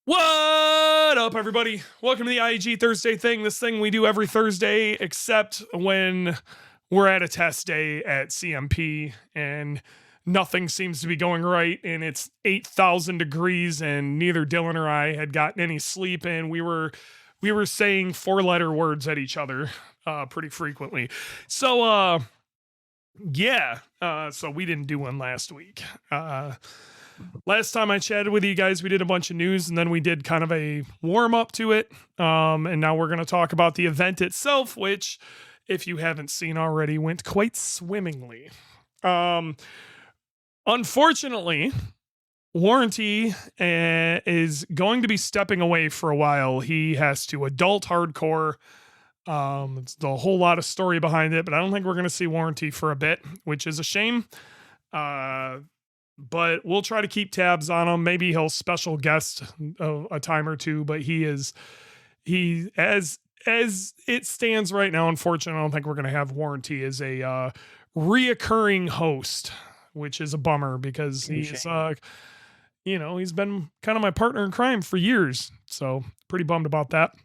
What up, everybody? Welcome to the IAG Thursday thing. This thing we do every Thursday, except when we're at a test day at CMP and nothing seems to be going right. And it's 8,000 degrees, and neither Dylan or I had gotten any sleep. And we were saying four-letter words at each other pretty frequently. So yeah. So we didn't do one last week. Last time I chatted with you guys, we did a bunch of news and then we did kind of a warm up to it. And now we're going to talk about the event itself, which, if you haven't seen already, went quite swimmingly. Unfortunately, Warranty is going to be stepping away for a while. He has to adult hardcore. It's a whole lot of story behind it, but I don't think we're going to see Warranty for a bit, which is a shame. But we'll try to keep tabs on him. Maybe he'll special guest a time or two, but as it stands right now, unfortunately, I don't think we're going to have Warranty as a reoccurring host, which is a bummer because he's he's been kind of my partner in crime for years. So pretty bummed about that.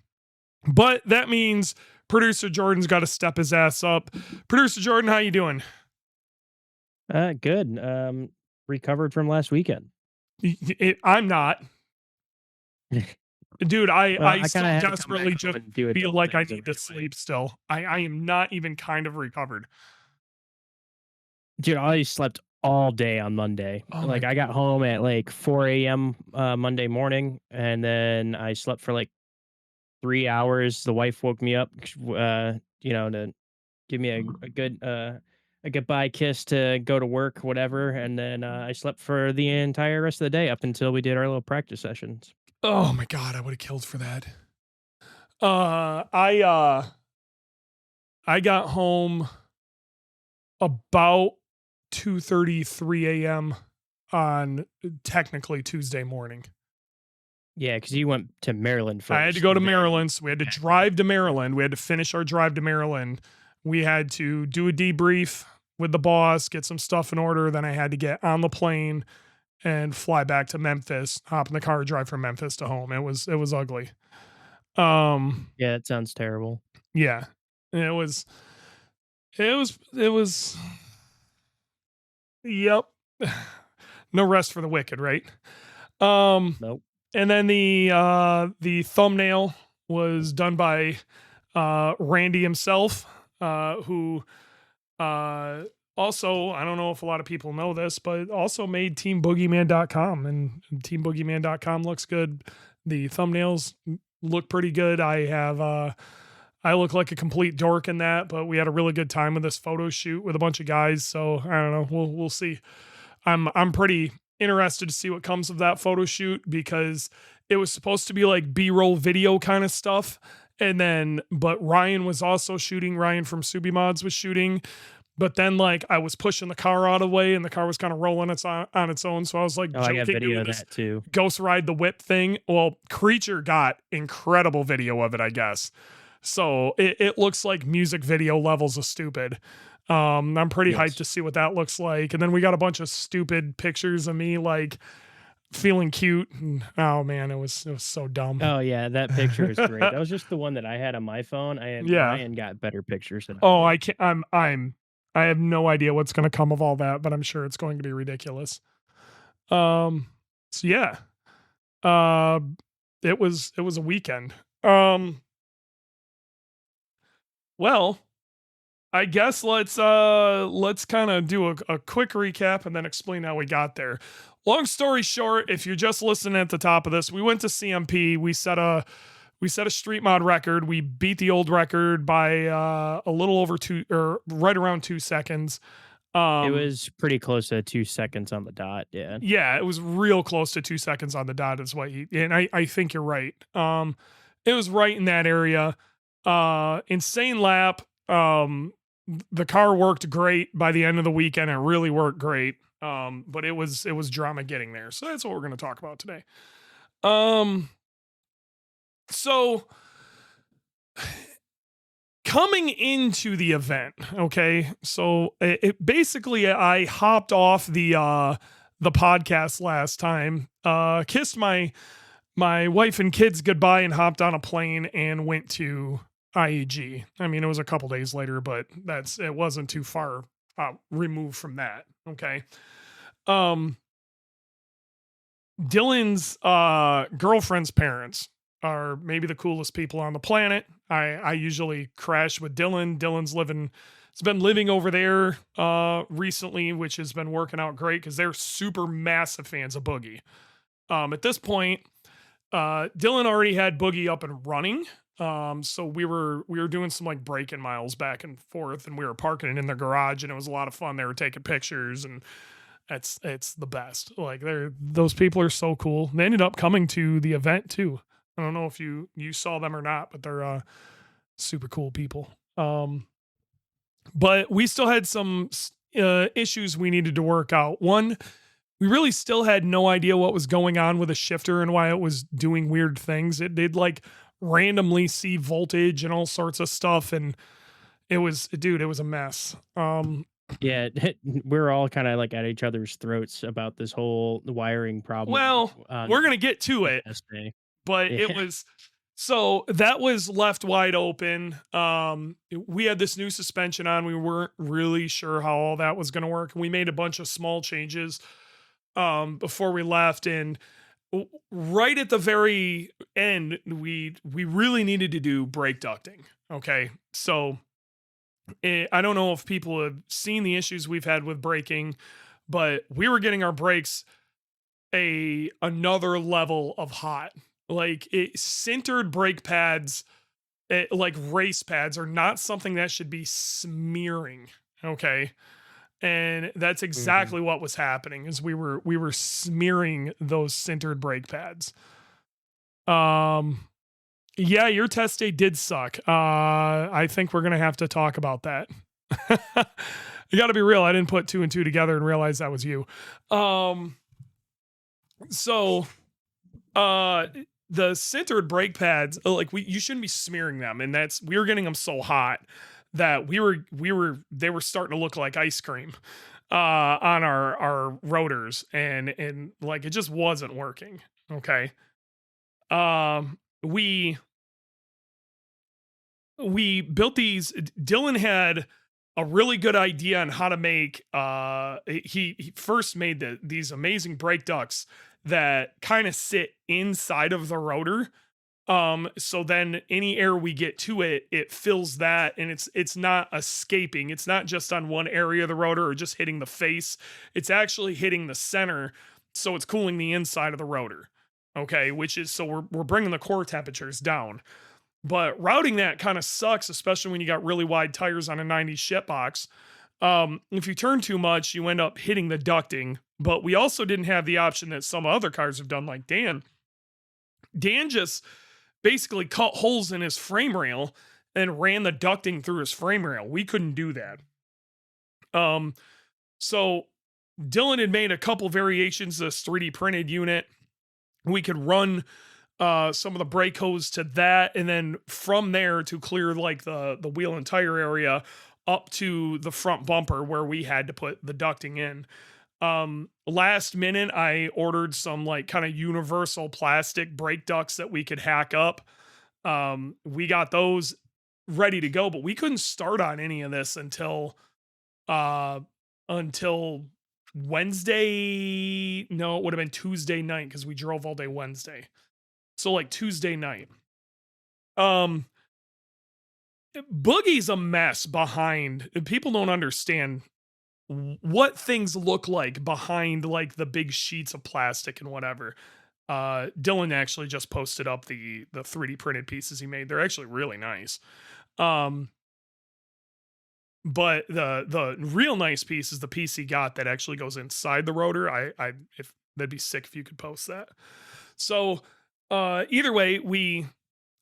But that means producer Jordan's got to step his ass up. Producer Jordan, how you doing? Good. Recovered from last weekend. I'm not. Dude, Well, I I still kind of had to come desperately back home just and do feel adult like I things need to originally. sleep still. I am not even kind of recovered. Dude, I slept all day on Monday. Oh my Like I got God. home at like 4 a.m. Monday morning, and then I slept for like 3 hours. The wife woke me up, to give me a goodbye kiss to go to work, whatever. And then I slept for the entire rest of the day up until we did our little practice sessions. Oh my God, I would have killed for that. Uh I uh I got home about 2:33 a.m. on technically Tuesday morning. Yeah, because you went to Maryland I had to first, go to and then Maryland, so we had to back drive to Maryland. We had to finish our drive to Maryland. We had to do a debrief with the boss, get some stuff in order. Then I had to get on the plane and fly back to Memphis, hop in the car, drive from Memphis to home. It was ugly. Um, Yeah, it sounds terrible. yeah. It was yep. No rest for the wicked, right? Um, Nope. and then the thumbnail was done by Randy himself, who uh also, I don't know if a lot of people know this, but also made teamboogeyman.com, and teamboogeyman.com looks good. The thumbnails look pretty good. I look like a complete dork in that, but we had a really good time with this photo shoot with a bunch of guys, so I don't know, we'll see. I'm pretty interested to see what comes of that photo shoot because it was supposed to be like B-roll video kind of stuff. And then, but Ryan was also shooting. Ryan from Subi Mods was shooting. But then, like, I was pushing the car out of the way, and the car was kind of rolling on its own. So I was like Oh, I got joking, video doing of this that too. ghost ride the whip thing. Well, Creature got incredible video of it, I guess. So it looks like music video levels of stupid. I'm pretty hyped Yes. to see what that looks like. And then we got a bunch of stupid pictures of me like feeling cute. And, oh man, it was so dumb. Oh yeah, that picture is great. That was just the one that I had on my phone, and Yeah. Ryan got better pictures than I Oh, did. I can't. I have no idea what's going to come of all that, but I'm sure it's going to be ridiculous. Um. So yeah. Uh. It was a weekend. Well, I guess let's kind of do a quick recap and then explain how we got there. Long story short, if you're just listening at the top of this, we went to CMP. We set a street mod record. We beat the old record by a little over two, or right around 2 seconds. It Um, was pretty close to 2 seconds on the dot. Yeah. yeah, it was real close to 2 seconds on the dot. Is what and I think you're right. It was right in that area. Insane lap. The car worked great by the end of the weekend. It really worked great. But it was drama getting there. So that's what we're going to talk about today. Um, so coming into the event, okay. So basically I hopped off the podcast last time. Kissed my wife and kids goodbye and hopped on a plane and went to IAG. I mean, it was a couple days later, but it wasn't too far removed from that. Okay. Um, Dylan's girlfriend's parents are maybe the coolest people on the planet. I usually crash with Dylan. Dylan's living has been living over there recently, which has been working out great because they're super massive fans of Boogie. At this point, Dylan already had Boogie up and running. So we were doing some like break-in miles back and forth, and we were parking it in their garage, and it was a lot of fun. They were taking pictures, and it's the best. Like those people are so cool. They ended up coming to the event too. I don't know if you saw them or not, but they're super cool people. But we still had some issues we needed to work out. One, we really still had no idea what was going on with the shifter and why it was doing weird things. It did like randomly see voltage and all sorts of stuff, and it was a mess. Yeah, we're all kind of like at each other's throats about this whole wiring problem Well, we're gonna get to it, yesterday. but it Yeah. was so that was left wide open. We had this new suspension on. We weren't really sure how all that was gonna work. We made a bunch of small changes before we left, and right at the very end, we really needed to do brake ducting. Okay, so I don't know if people have seen the issues we've had with braking, but we were getting our brakes another level of hot. Like sintered brake pads, like race pads, are not something that should be smearing. Okay, and that's Mhm. exactly what was happening. Is we were smearing those sintered brake pads. Um, yeah, your test day did suck. I think we're gonna have to talk about that. You got to be real. I didn't put two and two together and realize that was you. Um, so uh the sintered brake pads, like you shouldn't be smearing them, and that's we were getting them so hot that they were starting to look like ice cream on our rotors, and like it just wasn't working. Okay. We built these. Dylan had a really good idea on how to make he first made these amazing brake ducts that kind of sit inside of the rotor. So then any air we get to it fills that, and it's not escaping. It's not just on one area of the rotor or just hitting the face. It's actually hitting the center, so it's cooling the inside of the rotor. Okay, which is so we're bringing the core temperatures down. But routing that kind of sucks, especially when you got really wide tires on a 90s shitbox. If you turn too much, you end up hitting the ducting. But we also didn't have the option that some other cars have done, like Dan. Dan just basically cut holes in his frame rail and ran the ducting through his frame rail. We couldn't do that. Um, so Dylan had made a couple variations of this 3D printed unit. We could run some of the brake hose to that, and then from there to clear like the wheel and tire area up to the front bumper where we had to put the ducting in. Last minute I ordered some like kind of universal plastic brake ducts that we could hack up. We got those ready to go, but we couldn't start on any of this uh until Wednesday. No, it would have been Tuesday night because we drove all day Wednesday. So like Tuesday night. Um Boogie's a mess behind. People don't understand what things look like behind like the big sheets of plastic and whatever. Dylan actually just posted up the 3D printed pieces he made. They're actually really nice. Um but the real nice piece is the piece he got that actually goes inside the rotor. I if that'd be sick if you could post that. So either way, we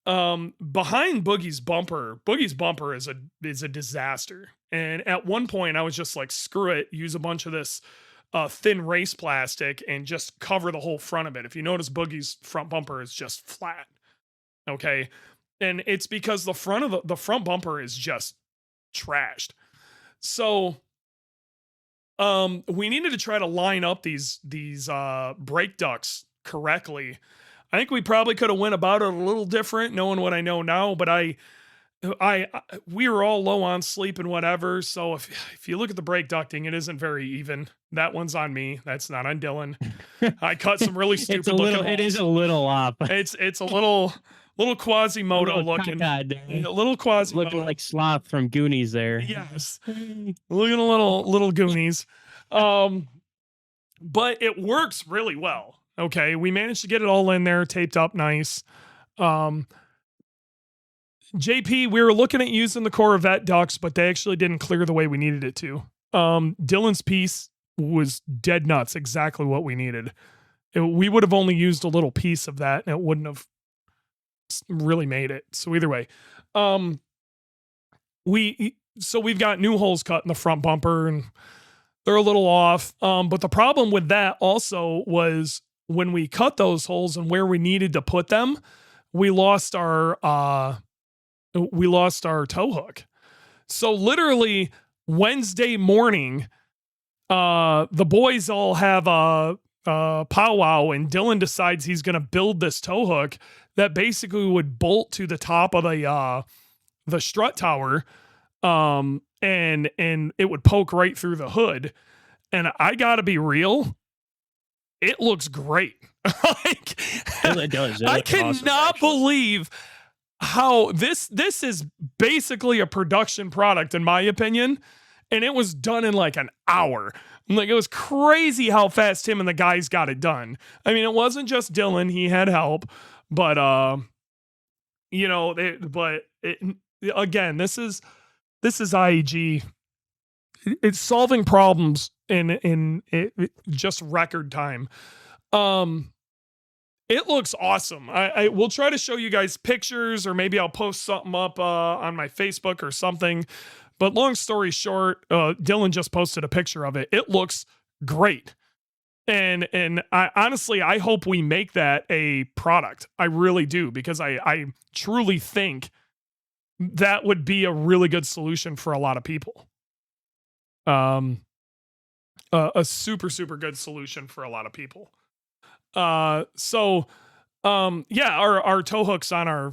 behind Boogie's bumper is a disaster. And at one point I was just like, screw it, use a bunch of this thin race plastic and just cover the whole front of it. If you notice, Boogie's front bumper is just flat. Okay. And it's because the front of the front bumper is just trashed. So we needed to try to line up these brake ducts correctly. I think we probably could have went about it a little different knowing what I know now, but we were all low on sleep and whatever. So if you look at the brake ducting, it isn't very even. That one's on me. That's not on Dylan. I cut some really It's a stupid looking little. It is holes. a little off. It's a little A Quasimodo little looking. cockeyed A there. little Looking Quasimodo. like Sloth from Goonies there. Yes. Looking a little Goonies. But it works really well. Okay. We managed to get it all in there, taped up nice. Um, JP, we were looking at using the Corvette ducts, but they actually didn't clear the way we needed it to. Dylan's piece was dead nuts, exactly what we needed. We would have only used a little piece of that, and it wouldn't have really made it. So either way, we've got new holes cut in the front bumper, and they're a little off. But the problem with that also was when we cut those holes and where we needed to put them, we lost our tow hook. So literally Wednesday morning, the boys all have a powwow, and Dylan decides he's going to build this tow hook that basically would bolt to the top of the strut tower, and it would poke right through the hood. And I gotta be real, it looks great. Like, It does. It I looks awesome, cannot actually. believe how this is basically a production product in my opinion, and it was done in like an hour. Like, it was crazy how fast him and the guys got it done. I mean, it wasn't just Dylan, he had help, but again, this is IAG. It's solving problems in just record time. It looks awesome. I will try to show you guys pictures, or maybe I'll post something up on my Facebook or something. But long story short, Dylan just posted a picture of it. It looks great. And I honestly, I hope we make that a product. I really do, because I truly think that would be a really good solution for a lot of people. A super, super good solution for a lot of people. Yeah, our tow hooks on our,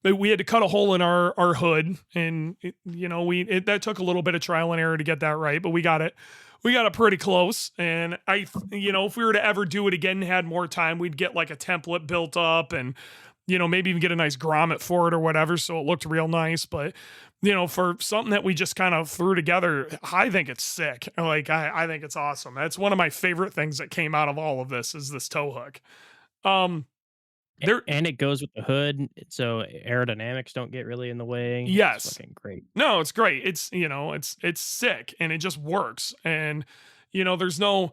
we had to cut a hole in our hood, and that took a little bit of trial and error to get that right, but we got it pretty close. And if we were to ever do it again and had more time, we'd get like a template built up, and maybe even get a nice grommet for it or whatever, so it looked real nice. But for something that we just kind of threw together, I think it's sick. Like, I think it's awesome. That's one of my favorite things that came out of all of this, is this tow hook. And it goes with the hood, so aerodynamics don't get really in the way. Yes. It's fucking great. No, it's great. It's it's sick, and it just works. And there's no.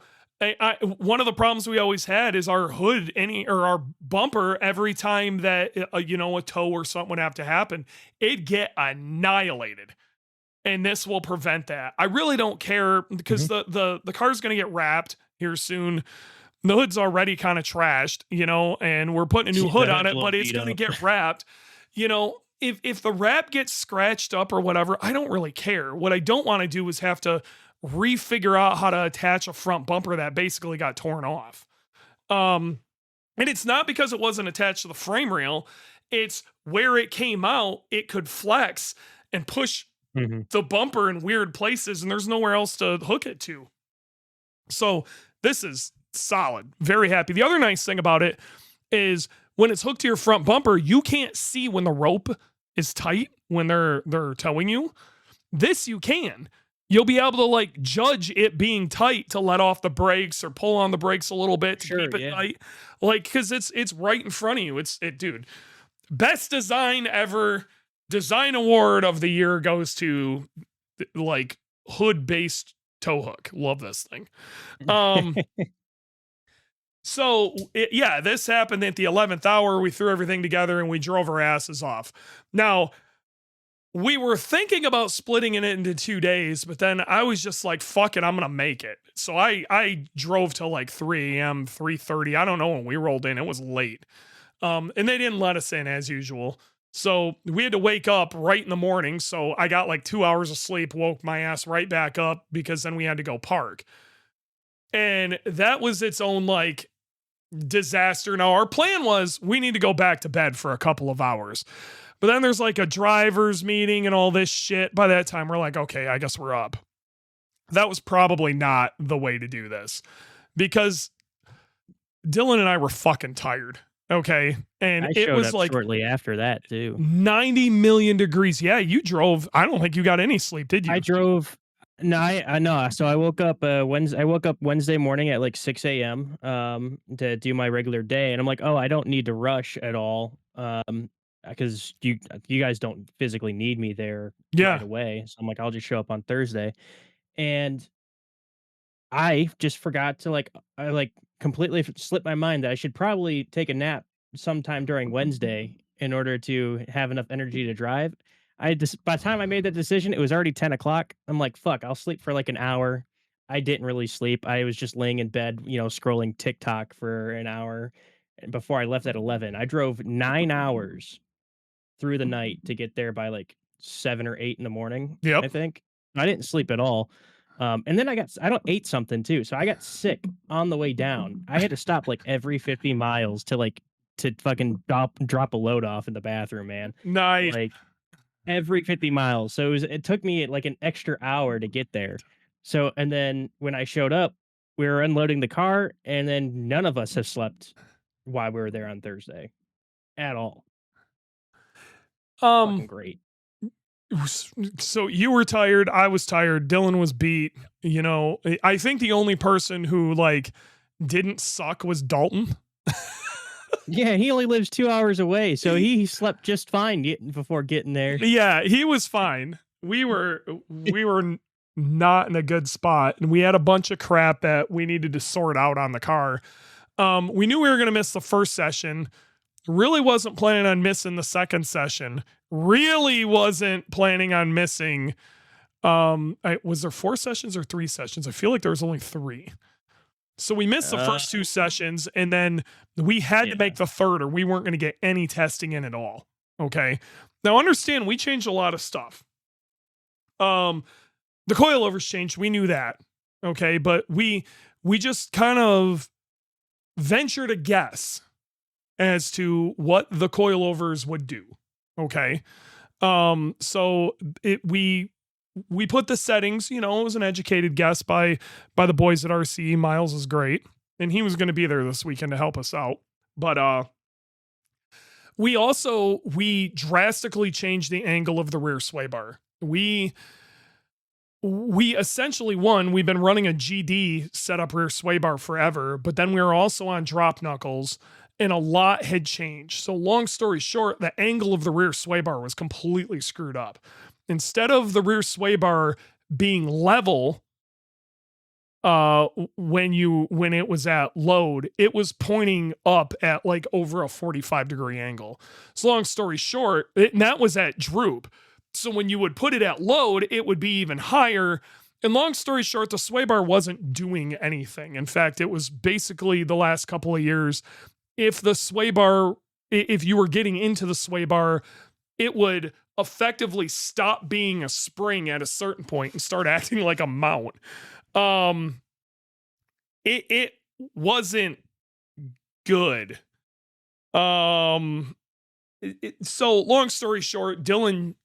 One of the problems we always had is our hood, or our bumper, every time that a tow or something would have to happen, it'd get annihilated. And this will prevent that. I really don't care, because the car's going to get wrapped here soon. The hood's already kind of trashed, and we're putting a new hood on it, but it's going to get wrapped. If the wrap gets scratched up or whatever, I don't really care. What I don't want to do is have to refigure out how to attach a front bumper that basically got torn off. And it's not because it wasn't attached to the frame rail. It's where it came out, it could flex and push the bumper in weird places, and there's nowhere else to hook it to. So this is solid. Very happy. The other nice thing about it is when it's hooked to your front bumper, you can't see when the rope is tight when they're towing you. This you can. You'll be able to like judge it being tight to let off the brakes or pull on the brakes a little bit to keep it tight. Like, because it's right in front of you. Dude. Best design ever. Design award of the year goes to like hood-based tow hook. Love this thing. So this happened at the 11th hour. We threw everything together and we drove our asses off. Now, we were thinking about splitting it into 2 days, but then I was just like, fuck it, I'm going to make it. So I drove till like 3 a.m., 3:30. I don't know when we rolled in. It was late. And they didn't let us in as usual. So we had to wake up right in the morning. So I got like 2 hours of sleep, woke my ass right back up, because then we had to go park. And that was its own like disaster. Now, our plan was we need to go back to bed for a couple of hours. But then there's like a driver's meeting and all this shit. By that time, we're like, okay, I guess we're up. That was probably not the way to do this because Dylan and I were fucking tired. Okay. And I it showed was up like shortly after that too. 90 million degrees. Yeah, you drove. I don't think you got any sleep, did you? I drove. No, I know. So I woke up Wednesday. I woke up Wednesday morning at like 6 a.m. To do my regular day, and I'm like, oh, I don't need to rush at all. Because you guys don't physically need me there right Yeah. away. So I'm like, I'll just show up on Thursday, and I just forgot to I completely slipped my mind that I should probably take a nap sometime during Wednesday in order to have enough energy to drive. I just by the time I made that decision, it was already 10 o'clock. I'm like, fuck, I'll sleep for like an hour. I didn't really sleep. I was just laying in bed, scrolling TikTok for an hour. And before I left at 11, I drove 9 hours through the night to get there by like 7 or 8 in the morning, Yep. I think. I didn't sleep at all. And then I don't ate something too. So I got sick on the way down. I had to stop like every 50 miles to fucking drop a load off in the bathroom, man. Nice. Like every 50 miles. So it took me like an extra hour to get there. So and then when I showed up, we were unloading the car, and then none of us have slept while we were there on Thursday at all. Fucking Um, great. so you were tired, I was tired, Dylan was beat. I think the only person who like didn't suck was Dalton. Yeah, he only lives 2 hours away, so he slept just fine before getting there. Yeah, he was fine. We were not in a good spot, and we had a bunch of crap that we needed to sort out on the car. We knew we were going to miss the first session. Really wasn't planning on missing the second session. Really wasn't planning on missing. Was there 4 sessions or 3 sessions? I feel like there was only 3. So we missed the first 2 sessions, and then we had to make the third, or we weren't going to get any testing in at all. Okay. Now understand, we changed a lot of stuff. The coilovers changed. We knew that. Okay, but we just kind of ventured a guess as to what the coilovers would do. Okay. So we put the settings, it was an educated guess by the boys at RC. Miles is great, and he was going to be there this weekend to help us out. But we drastically changed the angle of the rear sway bar. We essentially we've been running a GD setup rear sway bar forever, but then we were also on drop knuckles, and a lot had changed. So long story short, the angle of the rear sway bar was completely screwed up. Instead of the rear sway bar being level when it was at load, it was pointing up at like over a 45-degree angle. So long story short, and that was at droop. So when you would put it at load, it would be even higher. And long story short, the sway bar wasn't doing anything. In fact, it was basically the last couple of years, if you were getting into the sway bar, it would effectively stop being a spring at a certain point and start acting like a mount. It wasn't good. So long story short, Dylan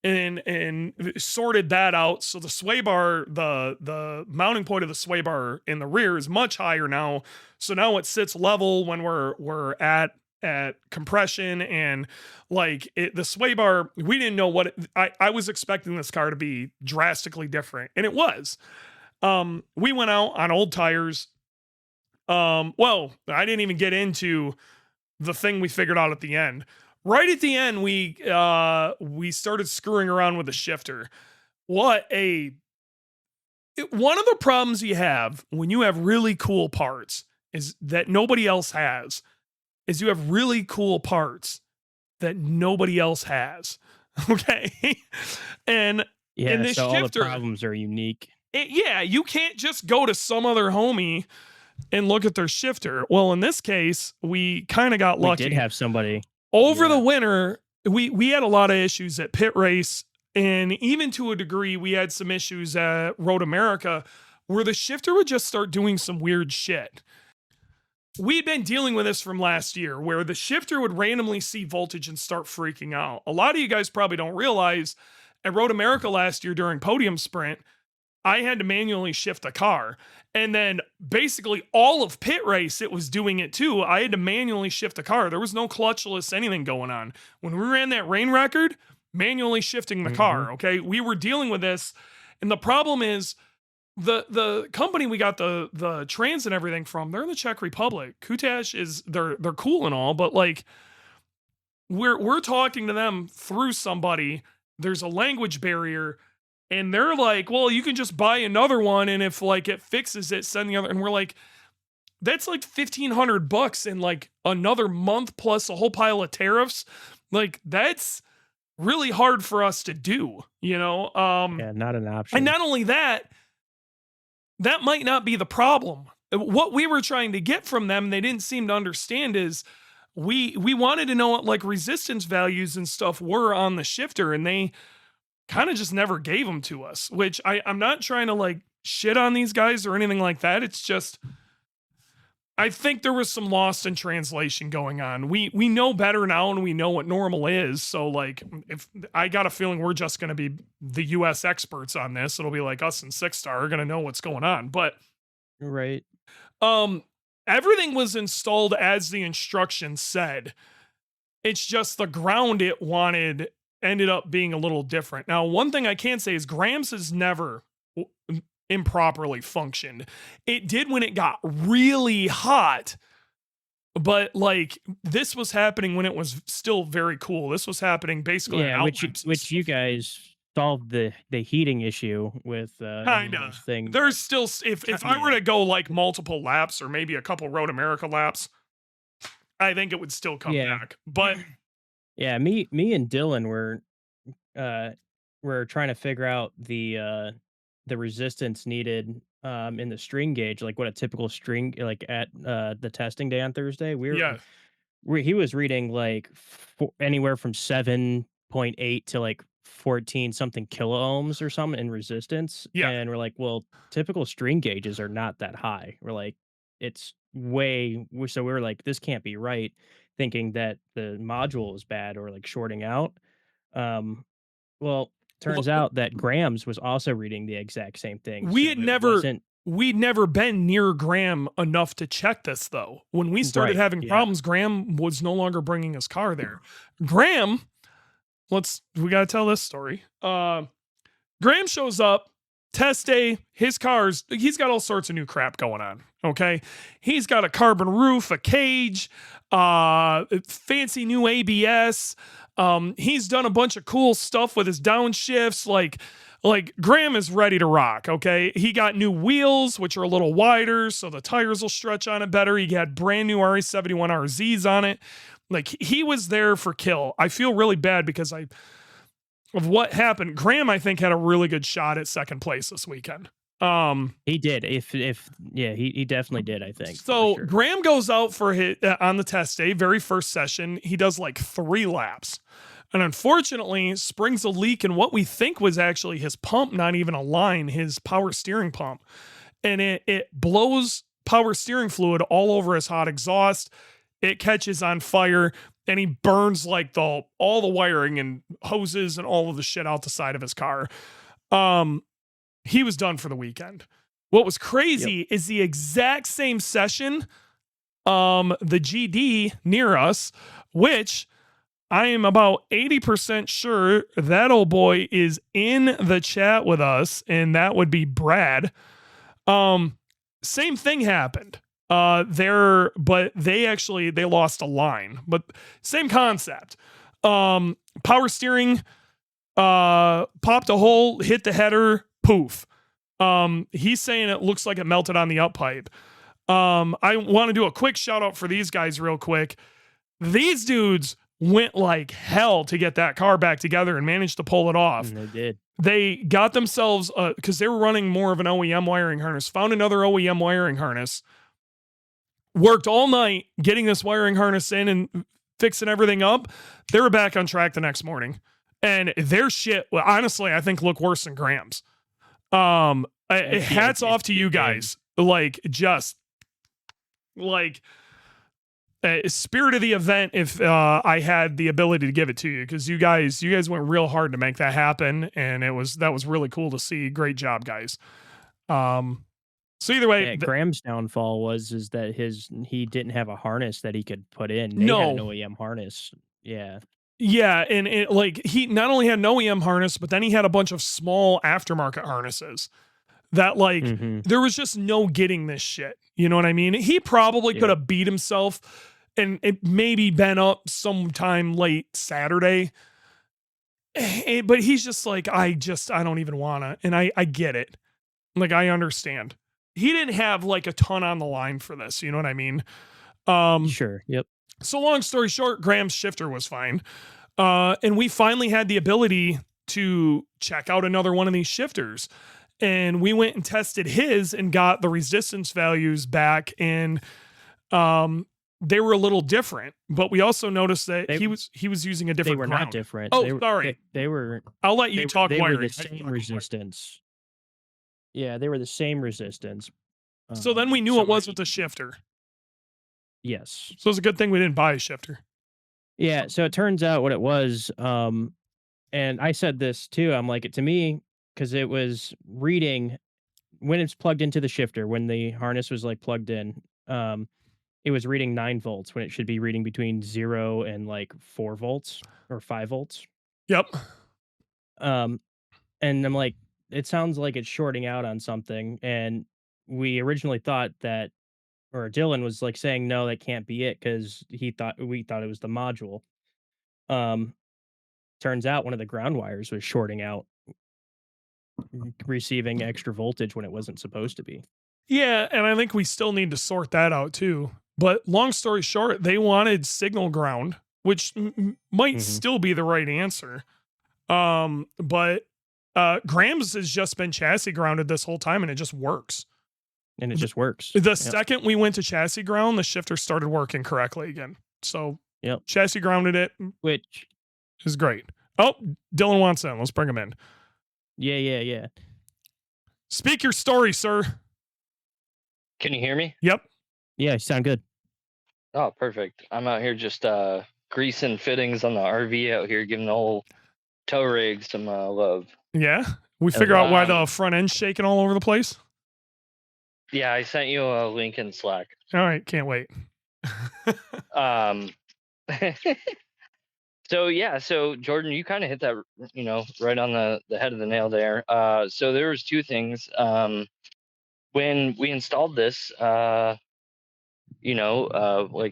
and sorted that out. So the sway bar, the mounting point of the sway bar in the rear is much higher now. So now it sits level when we're at compression, and the sway bar, we didn't know what I was expecting this car to be drastically different, and it was. We went out on old tires. Well, I didn't even get into the thing we figured out at the end. Right at the end, we started screwing around with the shifter. One of the problems you have when you have really cool parts is that nobody else has. Is you have really cool parts that nobody else has. Okay, and Yeah, this so all the shifter, problems are unique. you can't just go to some other homie and look at their shifter. Well, in this case, we kind of got lucky. We did have somebody. Over the winter, we had a lot of issues at Pit Race, and even to a degree, we had some issues at Road America where the shifter would just start doing some weird shit. we'd been dealing with this from last year where the shifter would randomly see voltage and start freaking out. A lot of you guys probably don't realize at Road America last year during Podium Sprint, I had to manually shift a car. And then basically all of pit race, it was doing it too. I had to manually shift a car. There was no clutchless anything going on. When we ran that rain record, manually shifting the car, okay? We were dealing with this. And the problem is the company we got the trans and everything from, they're in the Czech Republic. Kutash is they're cool and all, but like we're talking to them through somebody. There's a language barrier. And they're like, well, you can just buy another one, and if like it fixes it, send the other. And we're like, that's like $1,500 in like another month plus a whole pile of tariffs. Like that's really hard for us to do, you know? Yeah, not an option. And not only that, that might not be the problem. What we were trying to get from them, they didn't seem to understand is we wanted to know what like resistance values and stuff were on the shifter, and they kind of just never gave them to us, which I'm not trying to like shit on these guys or anything like that. It's just, I think there was some lost in translation going on. We know better now and we know what normal is. So like, if I got a feeling we're just going to be the US experts on this, it'll be like us and Six Star are going to know what's going on. But right. Everything was installed as the instructions said. It's just the ground it wanted ended up being a little different. Now, one thing I can say is Graham's has never improperly functioned. It did when it got really hot, but like this was happening when it was still very cool. This was happening basically. Yeah, which you guys solved the heating issue with kind of thing. There's still if I were to go like multiple laps or maybe a couple Road America laps, I think it would still come back. But yeah, me and Dylan were trying to figure out the resistance needed in the string gauge, like what a typical string like at the testing day on Thursday. He was reading like anywhere from 7.8 to like 14 something kilo ohms or something in resistance. Yeah. And we're like, well, typical string gauges are not that high. We're like, it's way, so we were like, this can't be right, thinking that the module was bad or like shorting out. Well, turns out that Graham's was also reading the exact same thing. We'd never been near Graham enough to check this though. When we started having problems, Graham was no longer bringing his car there. Graham, we got to tell this story. Graham shows up, test day, he's got all sorts of new crap going on. Okay. He's got a carbon roof, a cage, fancy new ABS. He's done a bunch of cool stuff with his downshifts. Like Graham is ready to rock. Okay. He got new wheels, which are a little wider, so the tires will stretch on it better. He had brand new RE71 RZs on it. Like he was there for kill. I feel really bad because of what happened. Graham, I think, had a really good shot at second place this weekend. He did. He definitely did, I think. So sure. Graham goes out for on the test day, very first session. He does like 3 laps. And unfortunately, springs a leak in what we think was actually his pump, not even a line, his power steering pump. And it blows power steering fluid all over his hot exhaust. It catches on fire, and he burns like all the wiring and hoses and all of the shit out the side of his car. He was done for the weekend. What was crazy is the exact same session, the GD near us, which I am about 80% sure that old boy is in the chat with us, and that would be Brad. Same thing happened. But they lost a line, but same concept. Power steering, popped a hole, hit the header, poof. He's saying it looks like it melted on the up pipe. I want to do a quick shout out for these guys real quick. These dudes went like hell to get that car back together and managed to pull it off. And they did. They got themselves, because they were running more of an OEM wiring harness, found another OEM wiring harness, worked all night getting this wiring harness in and fixing everything up. They were back on track the next morning. And their shit, well, honestly, I think look worse than Graham's. Hats off to you guys. Like, just like spirit of the event if I had the ability to give it to you, because you guys went real hard to make that happen, and that was really cool to see. Great job, guys. So either way, Yeah, Graham's downfall is that he didn't have a harness that he could put in. Nate had an no, OEM harness. Yeah. yeah, and like he not only had an OEM harness, but then he had a bunch of small aftermarket harnesses that like Mm-hmm. there was just no getting this shit. You know what I mean? He probably could Yep. have beat himself and it maybe been up sometime late Saturday. But he's just like, I don't even wanna. And I get it. Like I understand. He didn't have like a ton on the line for this, you know what I mean? Sure. Yep. So long story short, Graham's shifter was fine. And we finally had the ability to check out another one of these shifters. And we went and tested his and got the resistance values back, and they were a little different. But we also noticed that he was using a They different were ground. not different. Oh, sorry. They were. I'll let you talk They were wiring. the same resistance. Yeah, they were the same resistance. So then we knew it wasn't the shifter. Yes. So it's a good thing we didn't buy a shifter. Yeah. So it turns out what it was. And I said this too. I'm like, to me, because it was reading when it's plugged into the shifter, when the harness was like plugged in, it was reading 9 volts when it should be reading between 0 and like 4 volts or 5 volts. Yep. And I'm like, it sounds like it's shorting out on something. And we originally thought that, or Dylan was like saying, no, that can't be it, because we thought it was the module. Turns out one of the ground wires was shorting out, receiving extra voltage when it wasn't supposed to be. Yeah, and I think we still need to sort that out too. But long story short, they wanted signal ground, which might still be the right answer. But Graham's has just been chassis grounded this whole time, and it just works. And it just works. The second we went to chassis ground, the shifter started working correctly again. So chassis grounded it, which is great. Oh, Dylan wants in. Let's bring him in. Yeah. Speak your story, sir. Can you hear me? Yep. Yeah, you sound good. Oh, perfect. I'm out here just greasing fittings on the RV out here, giving the whole tow rig some love. Yeah? We figure out why the front end's shaking all over the place? Yeah, I sent you a link in Slack. All right, can't wait. So Jordan, you kind of hit that, right on the head of the nail there. So there was 2 things. When we installed this, like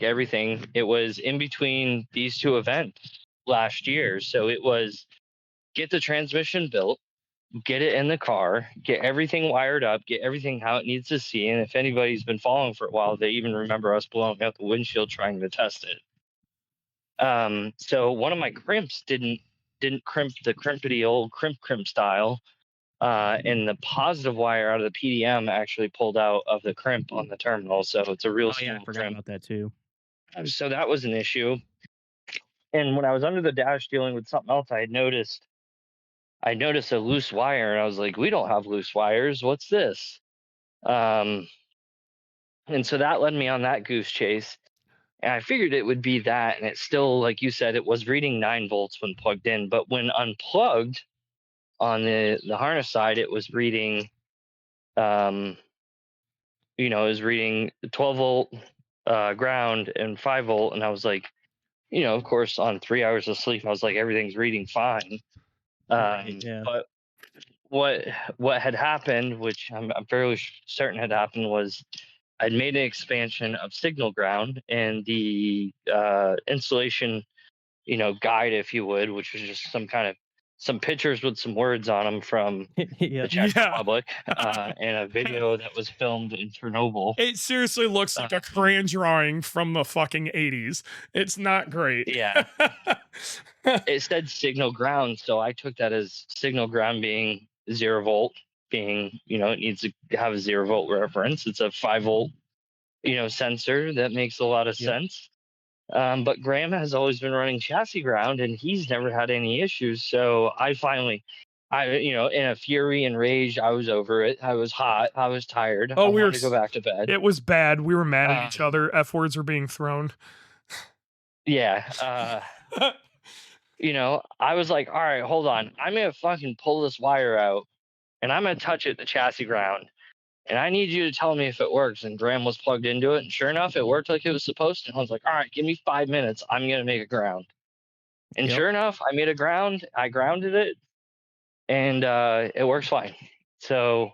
everything, it was in between these 2 events last year. So it was get the transmission built, get it in the car, get everything wired up, get everything how it needs to see. And if anybody's been following for a while, they even remember us blowing out the windshield trying to test it. So one of my crimps didn't crimp the crimpity old crimp style. And the positive wire out of the PDM actually pulled out of the crimp on the terminal. So it's a real I forgot about that too. So that was an issue. And when I was under the dash dealing with something else, I noticed a loose wire, and I was like, we don't have loose wires. What's this? And so that led me on that goose chase. And I figured it would be that. And it still, like you said, it was reading 9 volts when plugged in. But when unplugged on the harness side, it was reading, it was reading 12 volt ground and 5 volt. And I was like, of course, on 3 hours of sleep, I was like, everything's reading fine. But what had happened, which I'm fairly certain had happened, was I'd made an expansion of signal ground, and the installation, guide, if you would, which was just some pictures with some words on them from the Czech Republic, and a video that was filmed in Chernobyl. It seriously looks like a crayon drawing from the fucking 80s. It's not great. Yeah. It said signal ground, so I took that as signal ground being 0 volt, being, it needs to have a 0 volt reference. It's a 5 volt, sensor. That makes a lot of sense. But Graham has always been running chassis ground, and he's never had any issues. So I finally in a fury and rage, I was over it. I was hot. I was tired. Oh, I wanted to go back to bed. it was bad. We were mad at each Um, other. F words were being thrown. yeah. I was like, all right, hold on. I'm gonna fucking pull this wire out and I'm gonna touch it, the chassis ground. And I need you to tell me if it works. And Graham was plugged into it, and sure enough, it worked like it was supposed to. And I was like, all right, give me 5 minutes. I'm gonna make a ground. And Yep. sure enough, I made a ground. I grounded it, and it works fine. So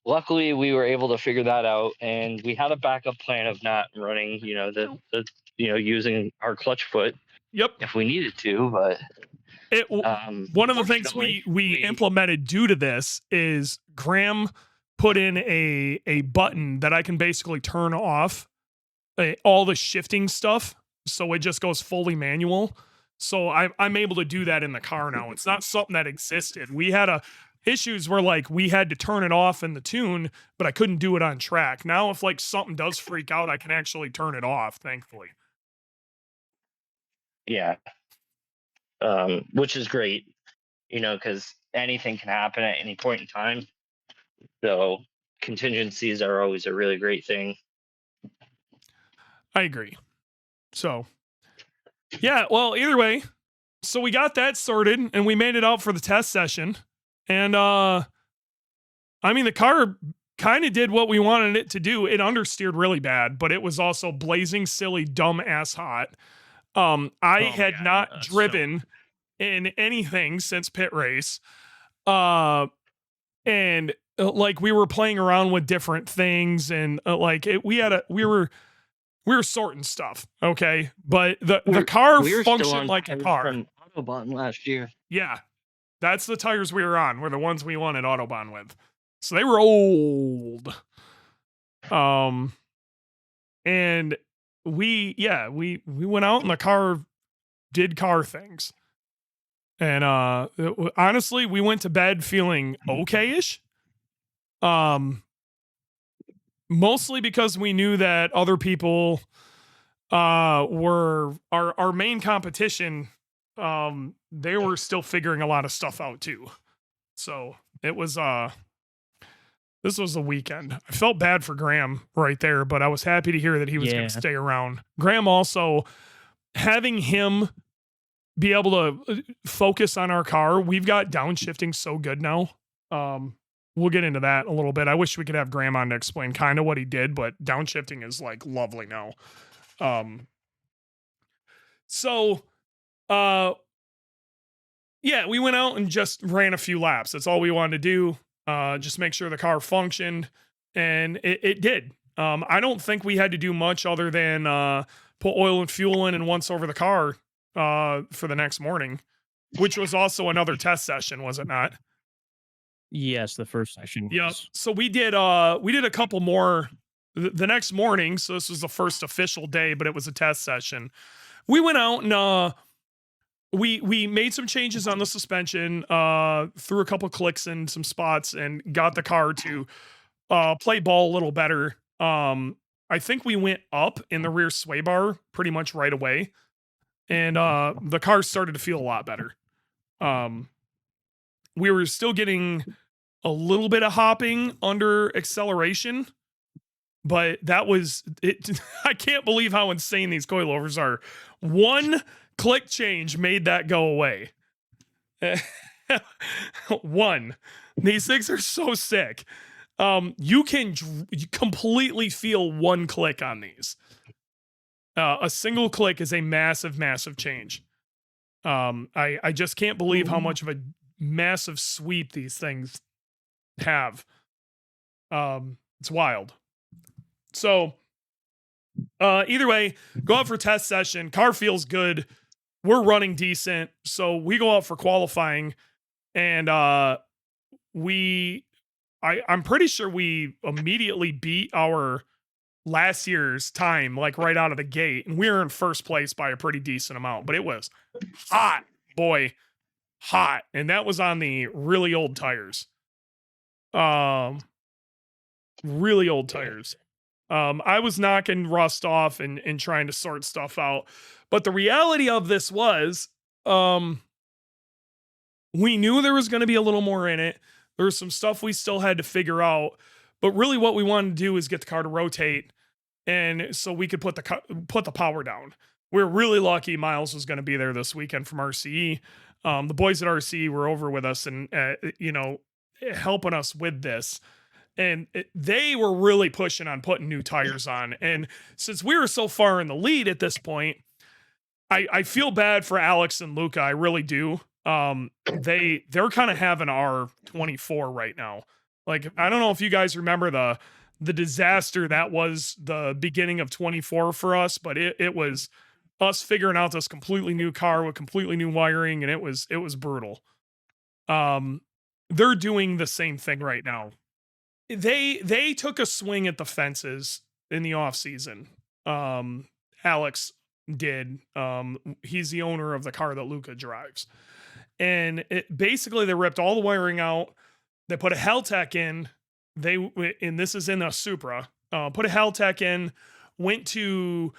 luckily, we were able to figure that out, and we had a backup plan of not running, using our clutch foot Yep. if we needed to. But one of the things we fortunately, implemented due to this is Graham put in a button that I can basically turn off all the shifting stuff, so it just goes fully manual. So I'm able to do that in the car now. It's not something that existed. We had issues where like we had to turn it off in the tune, but I couldn't do it on track. Now if like something does freak out, I can actually turn it off, thankfully. Yeah. Which is great, because anything can happen at any point in time. So contingencies are always a really great thing. I agree. So, yeah, well, either way, so we got that sorted and we made it out for the test session. And I mean, the car kind of did what we wanted it to do. It understeered really bad, but it was also blazing silly, dumb ass hot. I had not driven in anything since pit race. And like we were playing around with different things and we were sorting stuff, okay? But the car functioned like a car. From Autobahn last year. Yeah. That's the tires we were on, were the ones we won at Autobahn with. So they were old. And we went out and the car did car things. And honestly, we went to bed feeling okay-ish. Mostly because we knew that other people were our main competition. They were still figuring a lot of stuff out too. So it was this was the weekend. I felt bad for Graham right there, but I was happy to hear that he was going to stay around. Graham also, having him be able to focus on our car, we've got downshifting so good now. We'll get into that a little bit. I wish we could have Graham on to explain kind of what he did, but downshifting is like lovely now. Yeah, we went out and just ran a few laps. That's all we wanted to do. Just make sure the car functioned, and it did. I don't think we had to do much other than put oil and fuel in and once over the car for the next morning, which was also another test session, was it not? Yes, the first session. Yep. So we did a couple more the next morning. So this was the first official day, but it was a test session. We went out and we made some changes on the suspension, threw a couple clicks in some spots and got the car to play ball a little better. I think we went up in the rear sway bar pretty much right away. And the car started to feel a lot better. We were still getting a little bit of hopping under acceleration, but that was it. I can't believe how insane these coilovers are. One click change made that go away. One. These things are so sick. You can completely feel one click on these. A single click is a massive, massive change. I just can't believe how much of a massive sweep these things have. It's wild. So either way, go out for test session. Car feels good. We're running decent. So we go out for qualifying, and I'm pretty sure we immediately beat our last year's time, like right out of the gate, and we were in first place by a pretty decent amount. But it was hot, boy, hot, and that was on the really old tires. Really old tires. I was knocking rust off and trying to sort stuff out. But the reality of this was, we knew there was going to be a little more in it. There was some stuff we still had to figure out, but really what we wanted to do is get the car to rotate, and so we could put the power down. We're really lucky Miles was going to be there this weekend from RCE. The boys at RCE were over with us and helping us with this. And they were really pushing on putting new tires on. And since we were so far in the lead at this point, I feel bad for Alex and Luca. I really do. They're kind of having our 24 right now. Like, I don't know if you guys remember the disaster that was the beginning of 24 for us, but it was us figuring out this completely new car with completely new wiring, and it was brutal. They're doing the same thing right now. They took a swing at the fences in the off season. Alex did. He's the owner of the car that Luca drives, and basically they ripped all the wiring out. They put a Heltec in. And this is in a Supra. Put a Heltec in. Went to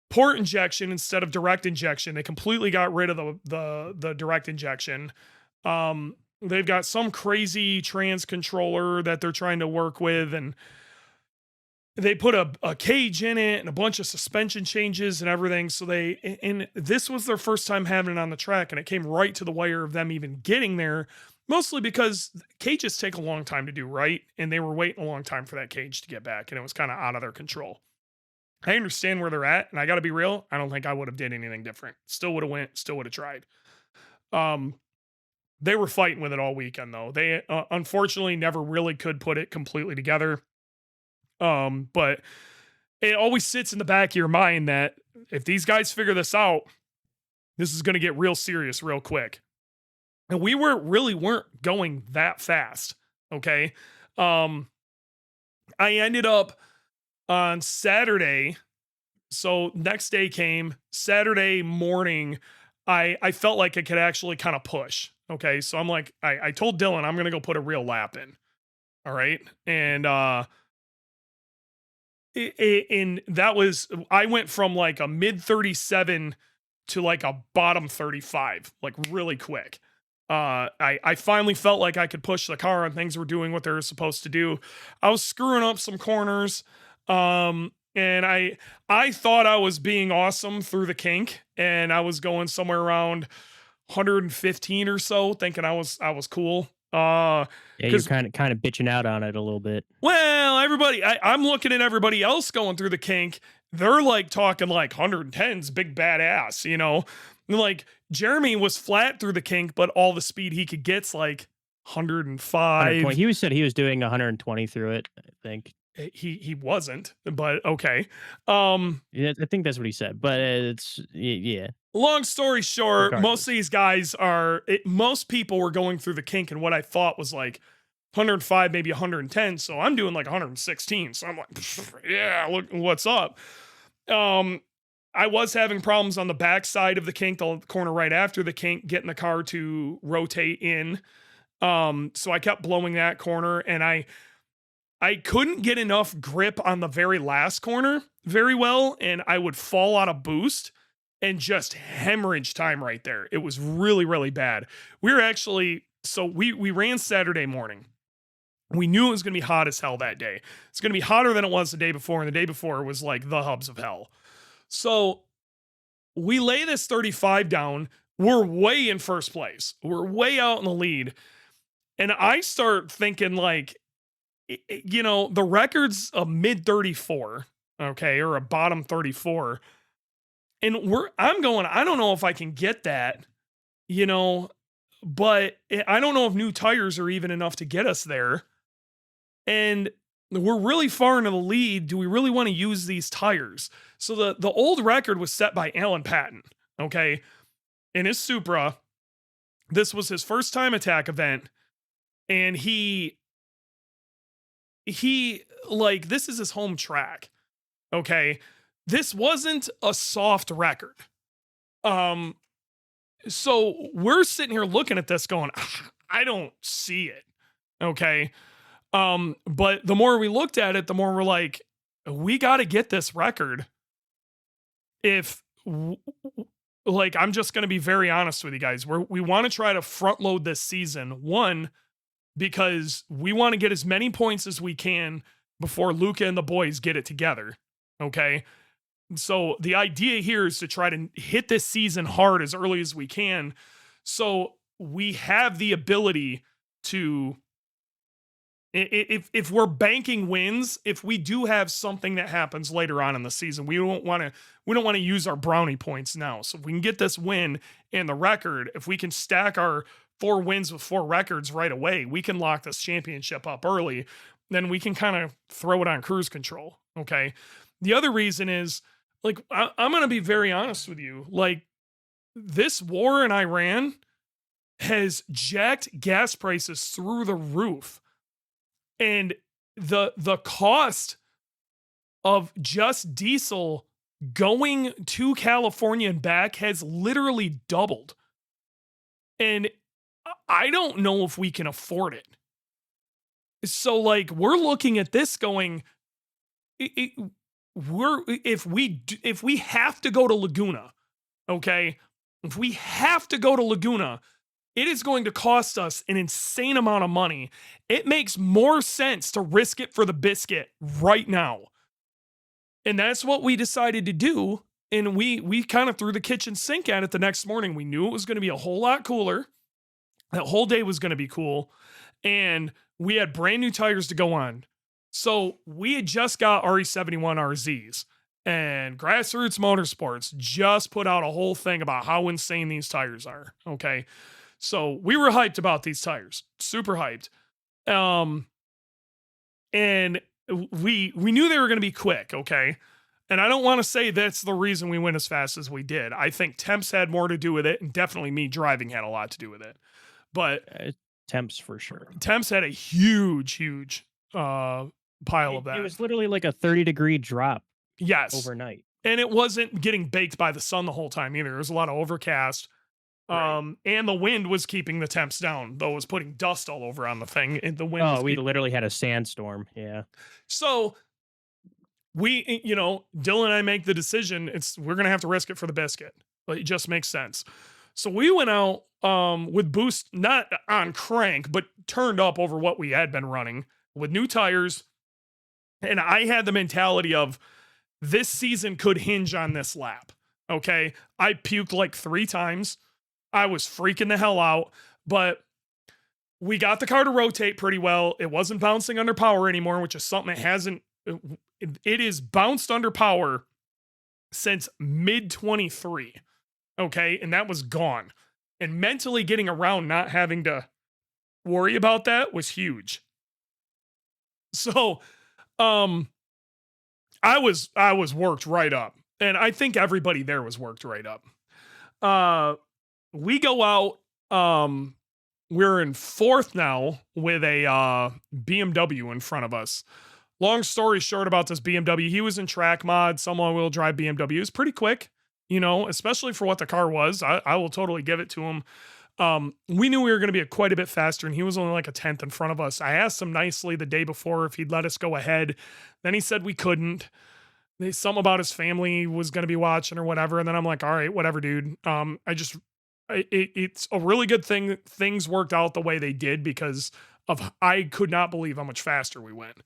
port injection instead of direct injection. They completely got rid of the direct injection. They've got some crazy trans controller that they're trying to work with, and they put a cage in it and a bunch of suspension changes and everything. So and this was their first time having it on the track, and it came right to the wire of them even getting there, mostly because cages take a long time to do right, and they were waiting a long time for that cage to get back, and it was kind of out of their control. I understand where they're at, and I got to be real, I don't think I would have did anything different. Still would have went, still would have tried. They were fighting with it all weekend, though. They unfortunately never really could put it completely together. But it always sits in the back of your mind that if these guys figure this out, this is going to get real serious real quick. And we weren't going that fast. Okay. I ended up on Saturday. So next day came Saturday morning. I felt like I could actually kind of push. Okay. So I'm like, I told Dylan, I'm going to go put a real lap in. All right. And, that was, I went from like a mid 37 to like a bottom 35, like really quick. I finally felt like I could push the car and things were doing what they were supposed to do. I was screwing up some corners. And I thought I was being awesome through the kink, and I was going somewhere around 115 or so, thinking I was cool. Yeah, you're kind of bitching out on it a little bit. Well, I'm looking at everybody else going through the kink. They're like talking like 110s, big badass, you know? Like Jeremy was flat through the kink, but all the speed he could get's like 105. He said he was doing 120 through it, I think. He wasn't, but okay. Yeah, I think that's what he said, but it's, yeah. Long story short, Regardless. most of these guys most people were going through the kink, and what I thought was like 105, maybe 110. So I'm doing like 116. So I'm like, yeah, look what's up. I was having problems on the back side of the kink, the corner right after the kink, getting the car to rotate in. So I kept blowing that corner, and I couldn't get enough grip on the very last corner very well, and I would fall out of boost and just hemorrhage time right there. It was really, really bad. We ran Saturday morning. We knew it was going to be hot as hell that day. It's going to be hotter than it was the day before, and the day before was like the hubs of hell. So we lay this 35 down. We're way in first place. We're way out in the lead. And I start thinking like, you know, the record's a mid 34, okay, or a bottom 34. And I'm going, I don't know if I can get that, you know, but I don't know if new tires are even enough to get us there. And we're really far into the lead. Do we really want to use these tires? So the old record was set by Alan Patton, okay, in his Supra. This was his first time attack event. And he like, this is his home track. Okay. This wasn't a soft record. So we're sitting here looking at this going, I don't see it. Okay. But the more we looked at it, the more we're like, we got to get this record. If like, I'm just going to be very honest with you guys. We want to try to front load this season. One, because we want to get as many points as we can before Luca and the boys get it together. Okay. So the idea here is to try to hit this season hard as early as we can. So we have the ability to, if we're banking wins, if we do have something that happens later on in the season, we don't want to use our brownie points now. So if we can get this win and the record, if we can stack our 4 wins with 4 records right away, we can lock this championship up early. Then we can kind of throw it on cruise control. Okay. The other reason is, like, I'm going to be very honest with you. Like, this war in Iran has jacked gas prices through the roof. And the cost of just diesel going to California and back has literally doubled. And I don't know if we can afford it. So, like, we're looking at this going, if we have to go to Laguna, okay? If we have to go to Laguna, it is going to cost us an insane amount of money. It makes more sense to risk it for the biscuit right now. And that's what we decided to do. And we kind of threw the kitchen sink at it the next morning. We knew it was going to be a whole lot cooler. That whole day was going to be cool. And we had brand new tires to go on. So we had just got RE71 RZs. And Grassroots Motorsports just put out a whole thing about how insane these tires are. Okay. So we were hyped about these tires, super hyped. And we knew they were going to be quick. Okay. And I don't want to say that's the reason we went as fast as we did. I think temps had more to do with it, and definitely me driving had a lot to do with it. But temps for sure. Temps had a huge pile of that. It was literally like a 30-degree drop. Yes. Overnight. And it wasn't getting baked by the sun the whole time either. There was a lot of overcast. Right. And the wind was keeping the temps down, though it was putting dust all over on the thing. And the wind we literally had a sandstorm. Yeah. So we, Dylan and I make the decision. We're going to have to risk it for the biscuit. But it just makes sense. So we went out with boost, not on crank, but turned up over what we had been running with new tires. And I had the mentality of this season could hinge on this lap. Okay. I puked like 3 times. I was freaking the hell out, but we got the car to rotate pretty well. It wasn't bouncing under power anymore, which is something that hasn't, it is bounced under power since mid 23. Okay. And that was gone. And mentally getting around not having to worry about that was huge. So, I was worked right up, and I think everybody there was worked right up. We go out, we're in 4th now with a BMW in front of us. Long story short about this BMW, he was in track mod, some all-wheel drive BMW. It was pretty quick, especially for what the car was. I will totally give it to him. We knew we were going to be quite a bit faster, and he was only like a 10th in front of us. I asked him nicely the day before if he'd let us go ahead. Then he said we couldn't. Something about his family was going to be watching or whatever. And then I'm like, all right, whatever, dude. It's a really good thing things worked out the way they did, because I could not believe how much faster we went.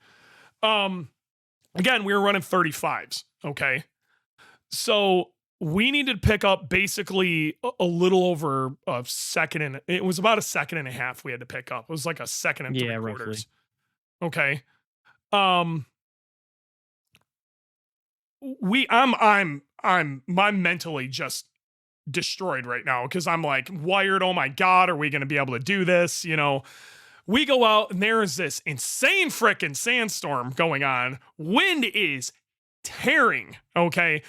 Again, we were running 35s. Okay. So we needed to pick up basically a little over a second, and it was about a second and a half we had to pick up. It was like a second and 3 quarters. Okay. I'm mentally just destroyed right now, because I'm like wired. Oh my God, are we going to be able to do this? We go out and there is this insane freaking sandstorm going on. Wind is tearing. Okay.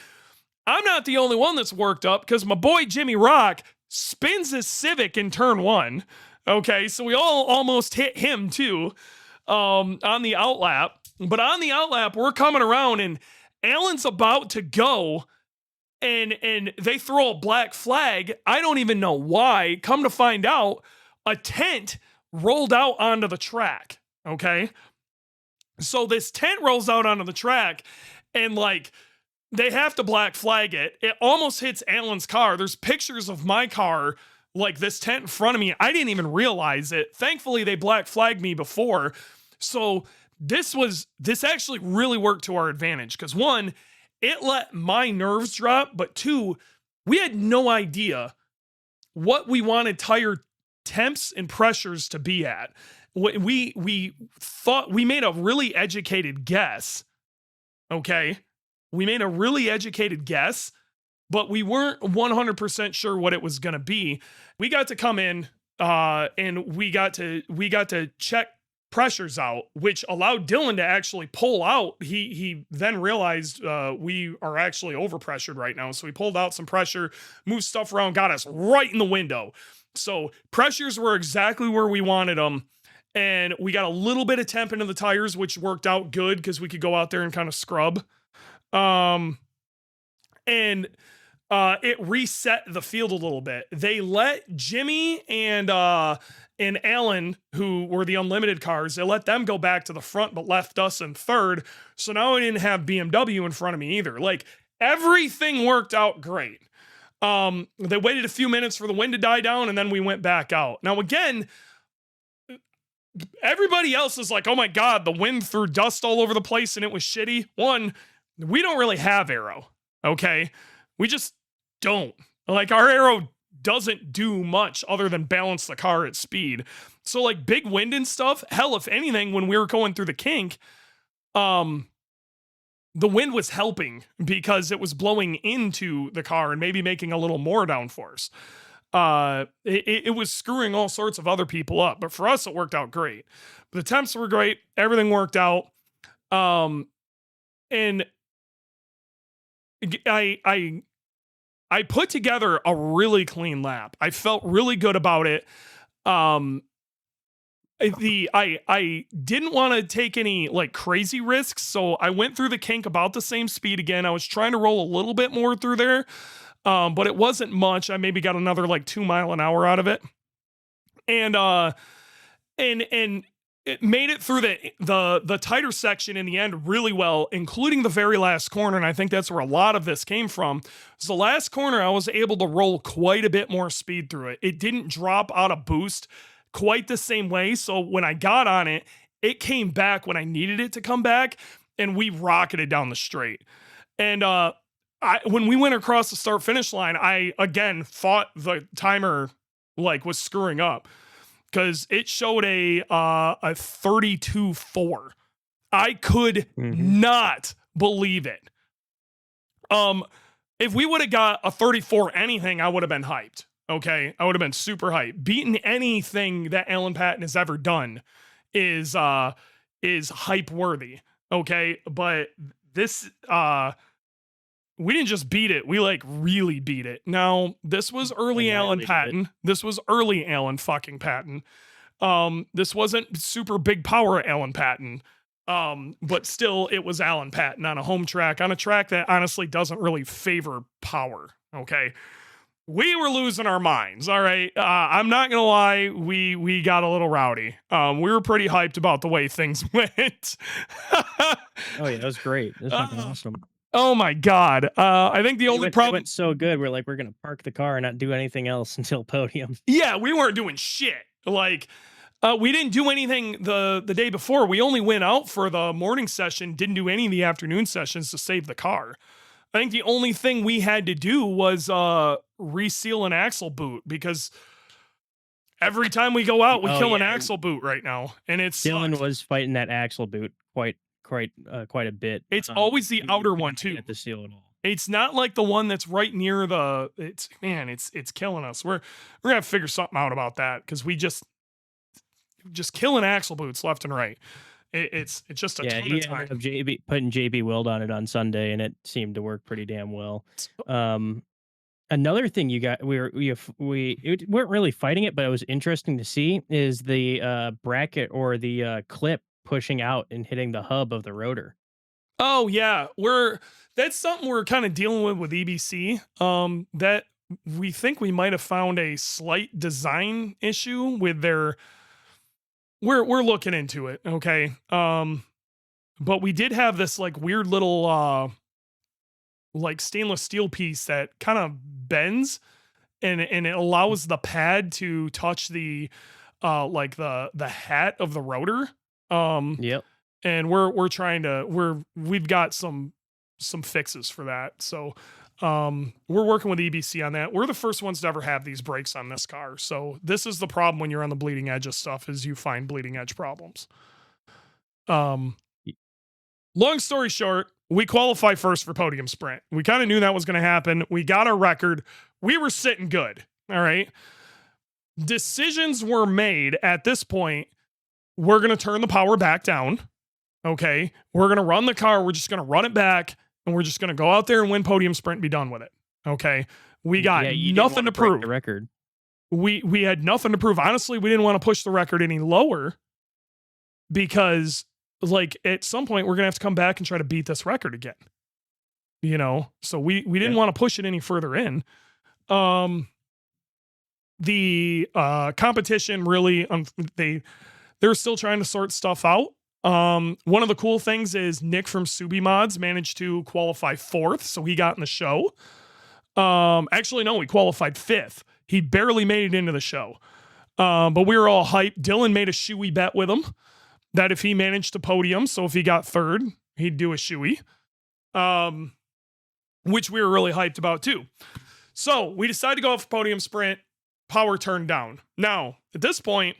I'm not the only one that's worked up, because my boy Jimmy Rock spins his Civic in turn 1. Okay. So we all almost hit him too, on the outlap. But on the outlap, we're coming around and Alan's about to go, and they throw a black flag. I don't even know why. Come to find out, a tent rolled out onto the track. Okay. So this tent rolls out onto the track, and like they have to black flag it. It almost hits Alan's car. There's pictures of my car, like this tent in front of me. I didn't even realize it. Thankfully, they black flagged me before. So this actually really worked to our advantage because one, it let my nerves drop, but two, we had no idea what we wanted tire temps and pressures to be at. We thought we made a really educated guess. Okay. We made a really educated guess, but we weren't 100% sure what it was going to be. We got to come in and we got to check pressures out, which allowed Dylan to actually pull out. He then realized we are actually overpressured right now. So he pulled out some pressure, moved stuff around, got us right in the window. So pressures were exactly where we wanted them. And we got a little bit of temp into the tires, which worked out good because we could go out there and kind of scrub. It reset the field a little bit. They let Jimmy and Alan, who were the unlimited cars, they let them go back to the front, but left us in third. So now I didn't have BMW in front of me either. Like everything worked out great. They waited a few minutes for the wind to die down and then we went back out. Now again, everybody else is like, oh my God, the wind threw dust all over the place and it was shitty. One, we don't really have aero. Okay. We just don't. Like our aero doesn't do much other than balance the car at speed. So like big wind and stuff, hell, if anything, when we were going through the kink, the wind was helping because it was blowing into the car and maybe making a little more downforce. It was screwing all sorts of other people up, but for us, it worked out great. The temps were great. Everything worked out. And I put together a really clean lap. I felt really good about it. I didn't want to take any like crazy risks, so I went through the kink about the same speed again. I was trying to roll a little bit more through there, but it wasn't much. I maybe got another like 2 mile an hour out of it, and it made it through the tighter section in the end really well, including the very last corner. And I think that's where a lot of this came from. So the last corner, I was able to roll quite a bit more speed through it. It didn't drop out of boost quite the same way. So when I got on it, it came back when I needed it to come back, and we rocketed down the straight. And when we went across the start finish line, I again thought the timer like was screwing up, because it showed a 32.4. I could not believe it. If we would have got a 34 anything, I would have been hyped. Okay, I would have been super hyped. Beating anything that Alan Patton has ever done is hype worthy. Okay, but this we didn't just beat it, we like really beat it. Now, this was early Alan Patton. This was early Alan fucking Patton. This wasn't super big power Alan Patton. But still, it was Alan Patton on a home track, on a track that honestly doesn't really favor power. Okay. We were losing our minds. All right. I'm not gonna lie, we got a little rowdy. We were pretty hyped about the way things went. Oh yeah, that was great. That was fucking awesome. Oh my God. I think the only problem went so good. We're like, we're gonna park the car and not do anything else until podium. Yeah, we weren't doing shit. Like, we didn't do anything the day before. We only went out for the morning session, didn't do any of the afternoon sessions to save the car. I think the only thing we had to do was reseal an axle boot, because every time we go out, we kill an axle boot right now. And it's Dylan was fighting that axle boot quite a bit. It's always the outer one too. Get the seal at all. It's not like the one that's right near the. It's killing us. We're gonna have to figure something out about that, because we just killing axle boots left and right. It's just a ton of time. Ended up putting JB Wild on it on Sunday, and it seemed to work pretty damn well. Another thing you got, we weren't really fighting it, but it was interesting to see, is the bracket or the clip pushing out and hitting the hub of the rotor. Oh yeah, that's something we're kind of dealing with EBC. That we think we might have found a slight design issue with their. We're looking into it, okay. But we did have this like weird little like stainless steel piece that kind of bends, and it allows the pad to touch the like the hat of the rotor. Yep. And we've got some fixes for that. So we're working with EBC on that. We're the first ones to ever have these brakes on this car. So this is the problem when you're on the bleeding edge of stuff, is you find bleeding edge problems. Long story short, we qualify first for podium sprint. We kind of knew that was going to happen. We got our record. We were sitting good. All right. Decisions were made at this point. We're going to turn the power back down. Okay. We're going to run the car. We're just going to run it back, and we're just going to go out there and win podium sprint and be done with it. Okay. We got nothing to prove. The record. We had nothing to prove. Honestly, we didn't want to push the record any lower, because like at some point we're going to have to come back and try to beat this record again. You know, so we didn't want to push it any further in. The competition really, they're still trying to sort stuff out. One of the cool things is Nick from Subi Mods managed to qualify 4th, so he got in the show. Actually, no, he qualified 5th. He barely made it into the show. But we were all hyped. Dylan made a shoey bet with him that if he managed to podium, so if he got 3rd, he'd do a shoey, which we were really hyped about too. So we decided to go for podium sprint, power turned down. Now, at this point,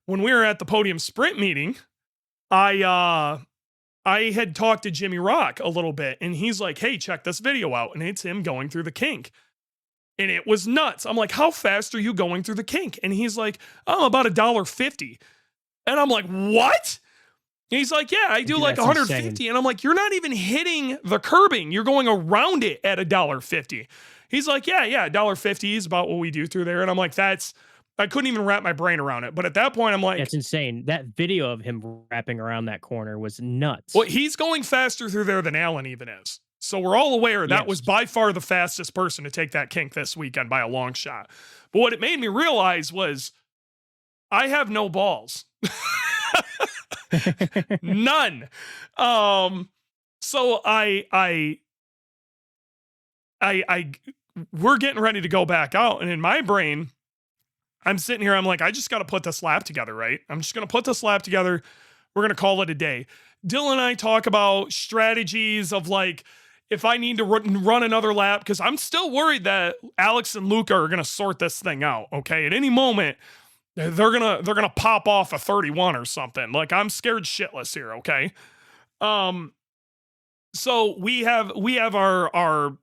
when we were at the podium sprint meeting, I had talked to Jimmy Rock a little bit, and he's like, hey, check this video out. And it's him going through the kink. And it was nuts. I'm like, how fast are you going through the kink? And he's like, oh, about $1.50. And I'm like, what? And he's like, yeah, I do like 150. Insane. And I'm like, you're not even hitting the curbing. You're going around it at $1.50. He's like, yeah, $1.50 is about what we do through there. And I'm like, I couldn't even wrap my brain around it. But at that point, I'm like, that's insane. That video of him wrapping around that corner was nuts. Well, he's going faster through there than Alan even is. So we're all aware that was by far the fastest person to take that kink this weekend by a long shot. But what it made me realize was I have no balls. None. So we're getting ready to go back out. And in my brain, I'm sitting here, I'm like, I just got to put this lap together, right? I'm just going to put this lap together. We're going to call it a day. Dylan and I talk about strategies of like, if I need to run another lap, because I'm still worried that Alex and Luca are going to sort this thing out. Okay. At any moment, they're going to pop off a 31 or something. Like, I'm scared shitless here. Okay. So we have our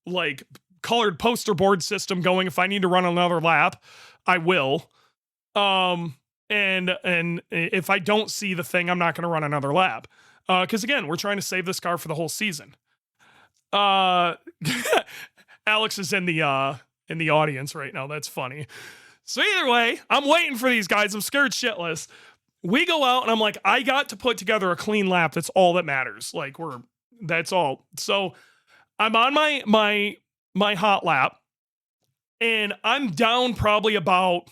like colored poster board system going. If I need to run another lap, I will. And if I don't see the thing, I'm not going to run another lap. Because again, we're trying to save this car for the whole season. Alex is in the audience right now. That's funny. So either way, I'm waiting for these guys. I'm scared shitless. We go out and I'm like, I got to put together a clean lap. That's all that matters. Like that's all. So I'm on my hot lap, and I'm down probably about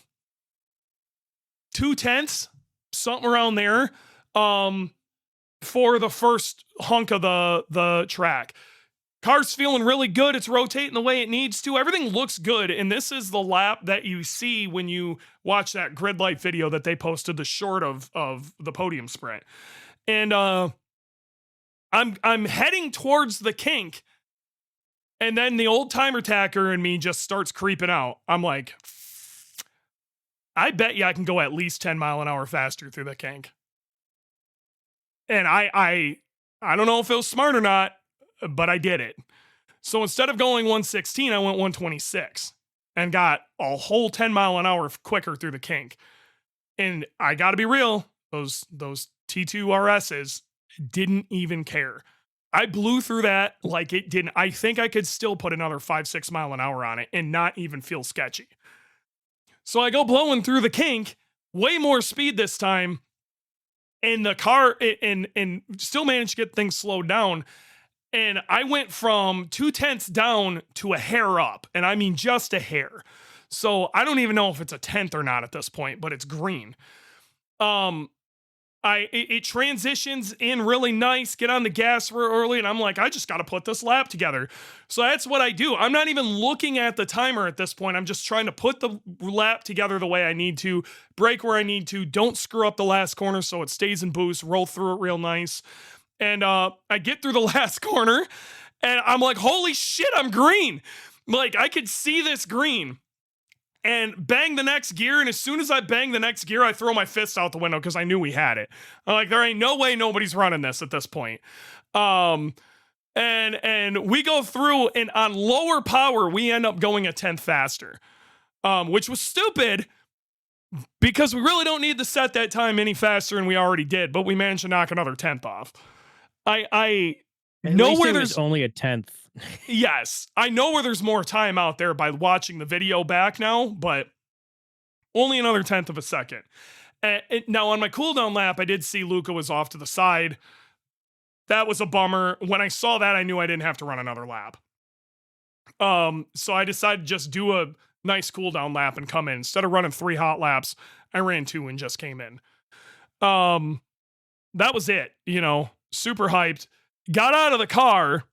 0.2, something around there, for the first hunk of the track. Car's feeling really good. It's rotating the way it needs to. Everything looks good. And this is the lap that you see when you watch that Gridlife video that they posted, the short of the podium sprint. And I'm heading towards the kink, and then the old timer tacker in me just starts creeping out. I'm like, I bet you I can go at least 10 mile an hour faster through the kink. And I don't know if it was smart or not, but I did it. So instead of going 116, I went 126 and got a whole 10 mile an hour quicker through the kink. And I got to be real, those T2 RSs didn't even care. I blew through that like it didn't. I think I could still put another 5-6 mile an hour on it and not even feel sketchy. So I go blowing through the kink, way more speed this time, and the car and still managed to get things slowed down. And I went from 0.2 down to a hair up, and I mean just a hair. So I don't even know if it's a tenth or not at this point, but it's green. It transitions in really nice, get on the gas real early, and I'm like, I just got to put this lap together. So that's what I do. I'm not even looking at the timer at this point. I'm just trying to put the lap together the way I need to, brake where I need to, don't screw up the last corner so it stays in boost, roll through it real nice. And I get through the last corner, and I'm like, holy shit, I'm green. Like, I could see this green. And bang the next gear, and as soon as I bang the next gear, I throw my fist out the window because I knew we had it. I'm like, there ain't no way nobody's running this at this point. And we go through, and on lower power, we end up going a tenth faster, which was stupid because we really don't need to set that time any faster, and we already did. But we managed to knock another tenth off. I know where there's only a tenth. Yes, I know where there's more time out there by watching the video back now, but only another tenth of a second. Now, on my cooldown lap, I did see Luca was off to the side. That was a bummer. When I saw that, I knew I didn't have to run another lap. So I decided to just do a nice cooldown lap and come in. Instead of running 3 hot laps, I ran 2 and just came in. That was it, super hyped. Got out of the car.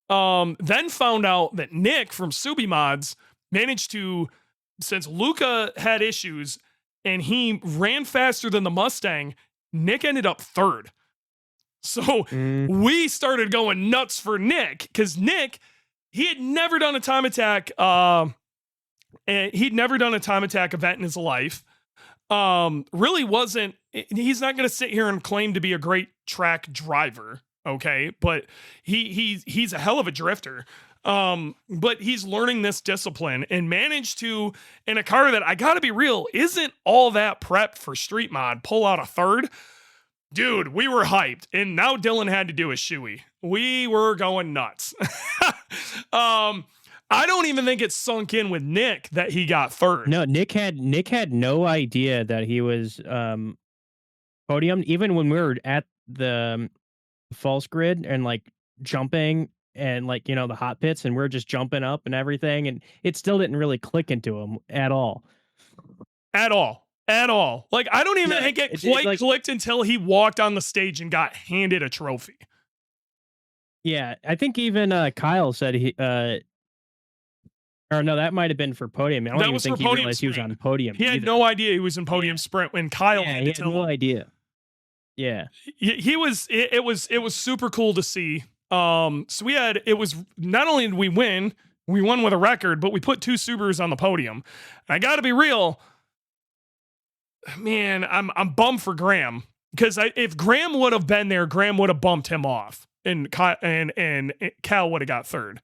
Then found out that Nick from Subi Mods managed to, since Luca had issues and he ran faster than the Mustang, Nick ended up 3rd. So we started going nuts for Nick because Nick, he had never done a time attack. And he'd never done a time attack event in his life. Really wasn't, he's not going to sit here and claim to be a great track driver. Okay, but he's a hell of a drifter. But he's learning this discipline and managed to, in a car that I gotta be real, isn't all that prepped for street mod, pull out a 3rd. Dude, we were hyped. And now Dylan had to do a shoey. We were going nuts. I don't even think it's sunk in with Nick that he got 3rd. No, Nick had no idea that he was podium. Even when we were at the false grid and like jumping and like the hot pits, and we're just jumping up and everything, and it still didn't really click into him at all. Like, I don't even think it quite clicked until he walked on the stage and got handed a trophy. Yeah, I think even Kyle said he or no, that might have been for podium. I don't even think he realized he was on podium. He had no idea he was in podium sprint when Kyle had to tell him. No idea. Yeah, he was. It was super cool to see. So it was not only did we win with a record, but we put 2 Subarus on the podium. And I got to be real, man. I'm bummed for Graham because if Graham would have been there, Graham would have bumped him off, and Cal would have got 3rd.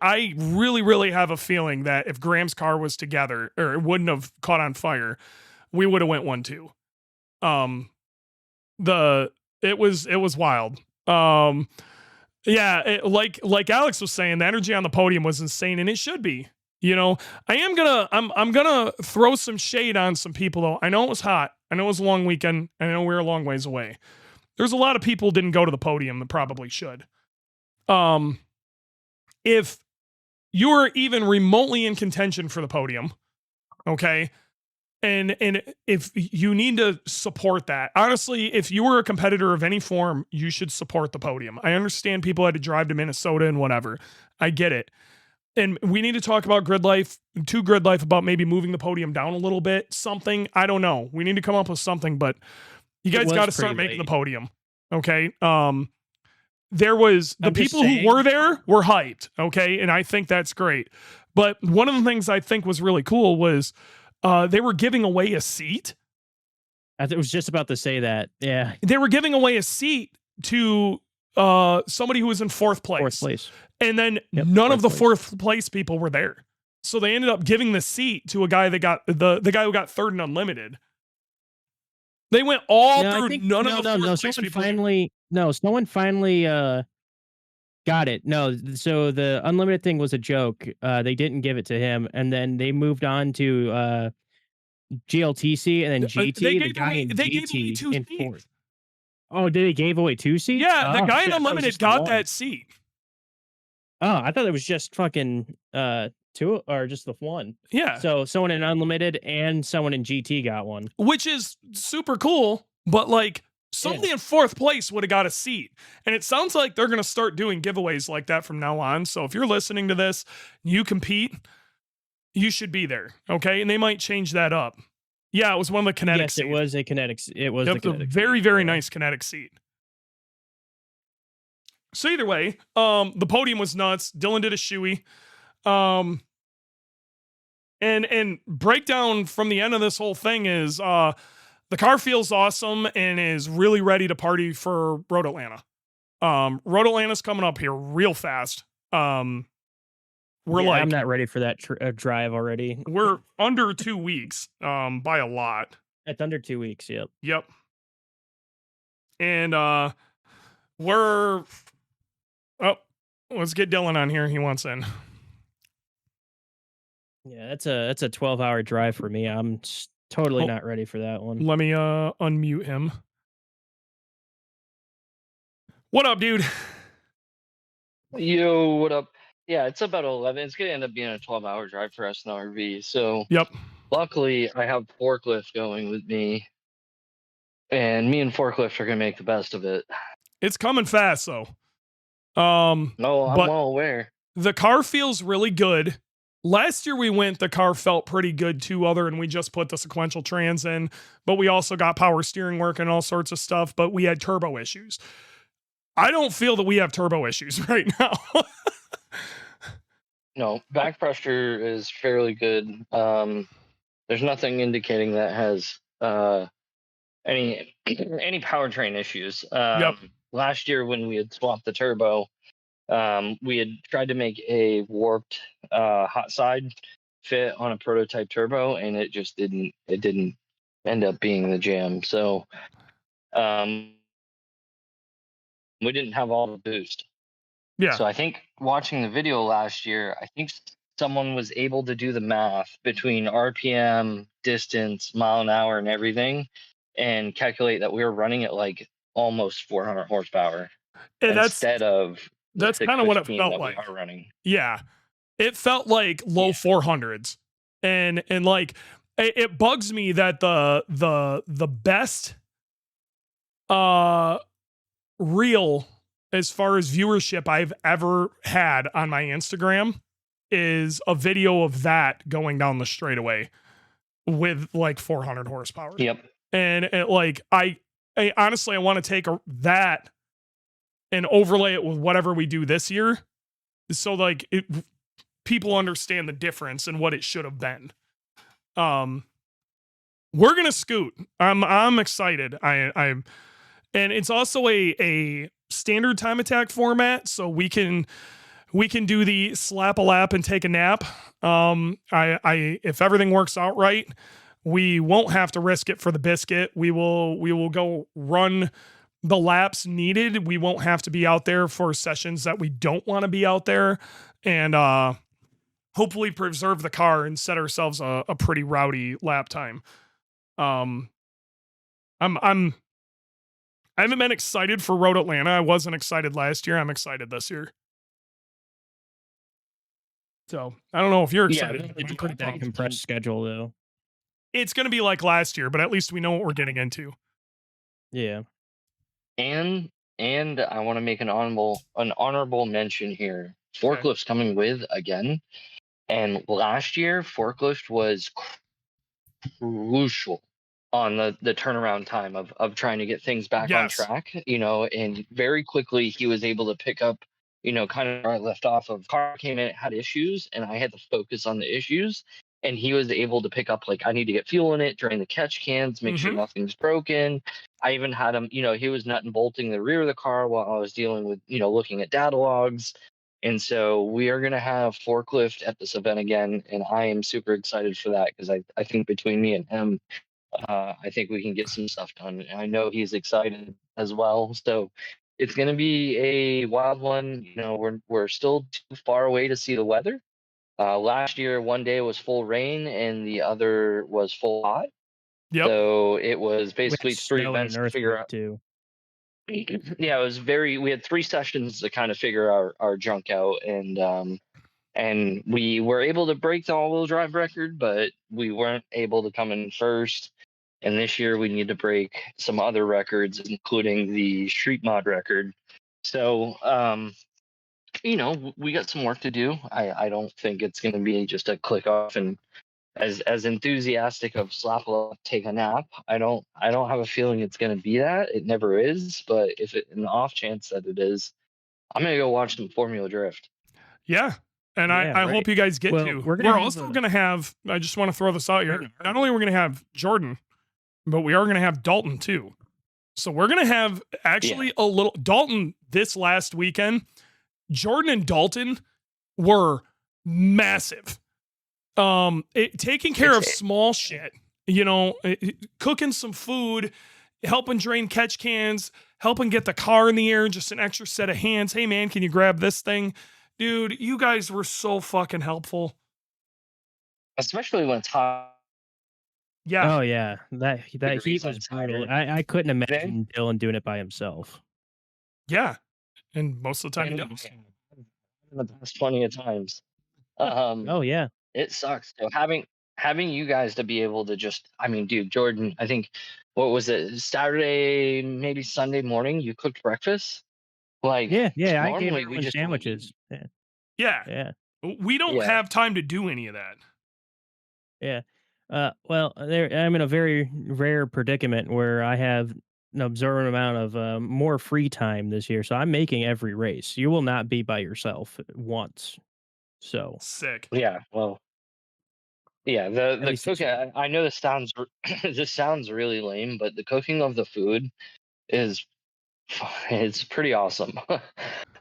I really have a feeling that if Graham's car was together or it wouldn't have caught on fire, we would have went 1-2. It was wild. Like Alex was saying, the energy on the podium was insane, and it should be. I'm gonna throw some shade on some people though. I know it was hot. I know it was a long weekend. I know we were a long ways away. There's a lot of people who didn't go to the podium that probably should. If you're even remotely in contention for the podium, okay. And if you need to support that, honestly, if you were a competitor of any form, you should support the podium. I understand people had to drive to Minnesota and whatever. I get it. And we need to talk about Gridlife, about maybe moving the podium down a little bit, something. I don't know. We need to come up with something, but you guys got to start making the podium. Okay. There was the people who were there were hyped. Okay. And I think that's great. But one of the things I think was really cool was, they were giving away a seat. I was just about to say that. Yeah. They were giving away a seat to somebody who was in 4th place. And then none of the 4th place people were there. So they ended up giving the seat to a guy that got the guy who got 3rd and unlimited. They went all through none of the 4th place people. Someone finally got it. No, so the unlimited thing was a joke. They didn't give it to him, and then they moved on to GLTC and then GT. They gave away 2 seats. In 4th. Oh, did they give away 2 seats? Yeah, the guy in unlimited got that seat. Oh, I thought it was just fucking two or just the one? Yeah, So someone in unlimited and someone in GT got one. which is super cool. But like somebody in fourth place would have got a seat. And it sounds like they're going to start doing giveaways like that from now on. So if you're listening to this, you compete, you should be there. Okay. And they might change that up. Yeah, it was one of the kinetic Yes, seats. it was a kinetic. It was Yep, the a kinetic. very, seat, very yeah. nice kinetic seat. So either way, the podium was nuts. Dylan did a shoey. And breakdown from the end of this whole thing is the car feels awesome and is really ready to party for Road Atlanta. Road Atlanta's coming up here real fast. We're Yeah, like I'm not ready for that drive already. we're under 2 weeks by a lot. It's under 2 weeks. Yep. Yep. And we're let's get Dylan on here. He wants in. Yeah, that's a 12-hour drive for me. I'm totally Oh. not ready for that one. Let me unmute him. What up, dude? Yo, what up? Yeah, it's about 11. It's gonna end up being a 12-hour drive for us in RV. So Yep. luckily, I have forklift going with me, and me and forklift are gonna make the best of it. It's coming fast though. No, I'm but well aware. the car feels really good. Last year we went, the car felt pretty good too, other than we just put the sequential trans in, but we also got power steering work and all sorts of stuff, but we had turbo issues. I don't feel that we have turbo issues right now. No, back pressure is fairly good. There's nothing indicating that has any any powertrain issues. Yep. Last year when we had swapped the turbo, we had tried to make a warped hot side fit on a prototype turbo, and it just didn't. It didn't end up being the jam. So we didn't have all the boost. Yeah. So I think watching the video last year, I think someone was able to do the math between RPM, distance, mile an hour, and everything, and calculate that we were running at like almost 400 horsepower And instead of the that's kind of what it 615 felt that like. we are running. Yeah. It felt like low 400s. And like it bugs me that the best reel as far as viewership I've ever had on my Instagram is a video of that going down the straightaway with like 400 horsepower. Yep. And like I honestly I want to take that and overlay it with whatever we do this year, so like people understand the difference and what it should have been. We're gonna scoot. I'm excited. I'm and it's also a standard time attack format, so we can do the slap a lap and take a nap. I if everything works out right, we won't have to risk it for the biscuit. We will go run the laps needed. We won't have to be out there for sessions that we don't want to be out there, and hopefully preserve the car and set ourselves a pretty rowdy lap time. I haven't been excited for Road Atlanta. I wasn't excited last year. I'm excited this year. So I don't know if you're excited. It's pretty that compressed schedule though. It's going to be like last year, but at least we know what we're getting into. Yeah. And I want to make an honorable mention here. Forklift's coming with again. And last year, forklift was crucial on the turnaround time of trying to get things back on track, and very quickly he was able to pick up, kind of where I left off of. Car came in, it had issues, and I had to focus on the issues. And he was able to pick up, like, I need to get fuel in it, drain the catch cans, make sure nothing's broken. I even had him, he was nut and bolting the rear of the car while I was dealing with, looking at data logs. And so we are going to have forklift at this event again. And I am super excited for that because I think between me and him, I think we can get some stuff done. And I know he's excited as well. So it's going to be a wild one. We're still too far away to see the weather. Last year, one day was full rain and the other was full hot. Yep. So it was basically 3 events to figure out. Too. Yeah, it was we had 3 sessions to kind of figure our junk out. And and we were able to break the all-wheel drive record, but we weren't able to come in first. And this year we need to break some other records, including the street mod record. So, we got some work to do. I don't think it's going to be just a click off and as enthusiastic of slap a take a nap. I don't have a feeling it's going to be that. It never is. But if it, in the off chance that it is, I'm going to go watch some Formula Drift. Yeah. And Yeah, I right. hope you guys get Well, to. we're We're, gonna have also a- going to have, I just want to throw this out here. Not only are we going to have Jordan, but we are going to have Dalton too. So we're going to have actually a little Dalton this last weekend. Jordan and Dalton were massive. Taking care of small shit, cooking some food, helping drain catch cans, helping get the car in the air, just an extra set of hands. Hey man, can you grab this thing? Dude, you guys were so fucking helpful. Especially when it's hot. Yeah. Oh yeah, that heat was brutal. I couldn't imagine Dylan doing it by himself. Yeah. And most of the time he does. In the past plenty of times. Oh yeah. It sucks. So having you guys to be able to just, I mean, dude, Jordan, I think, what was it, Saturday, maybe Sunday morning, you cooked breakfast? Like, Yeah. I gave normally everyone sandwiches. Yeah. Yeah. We don't have time to do any of that. Yeah. Well, I'm in a very rare predicament where I have an absorbent amount of more free time this year, so I'm making every race. You will not be by yourself once. So Sick. Yeah, well, yeah, the cooking. I know this sounds this sounds really lame, but the cooking of the food is it's pretty awesome.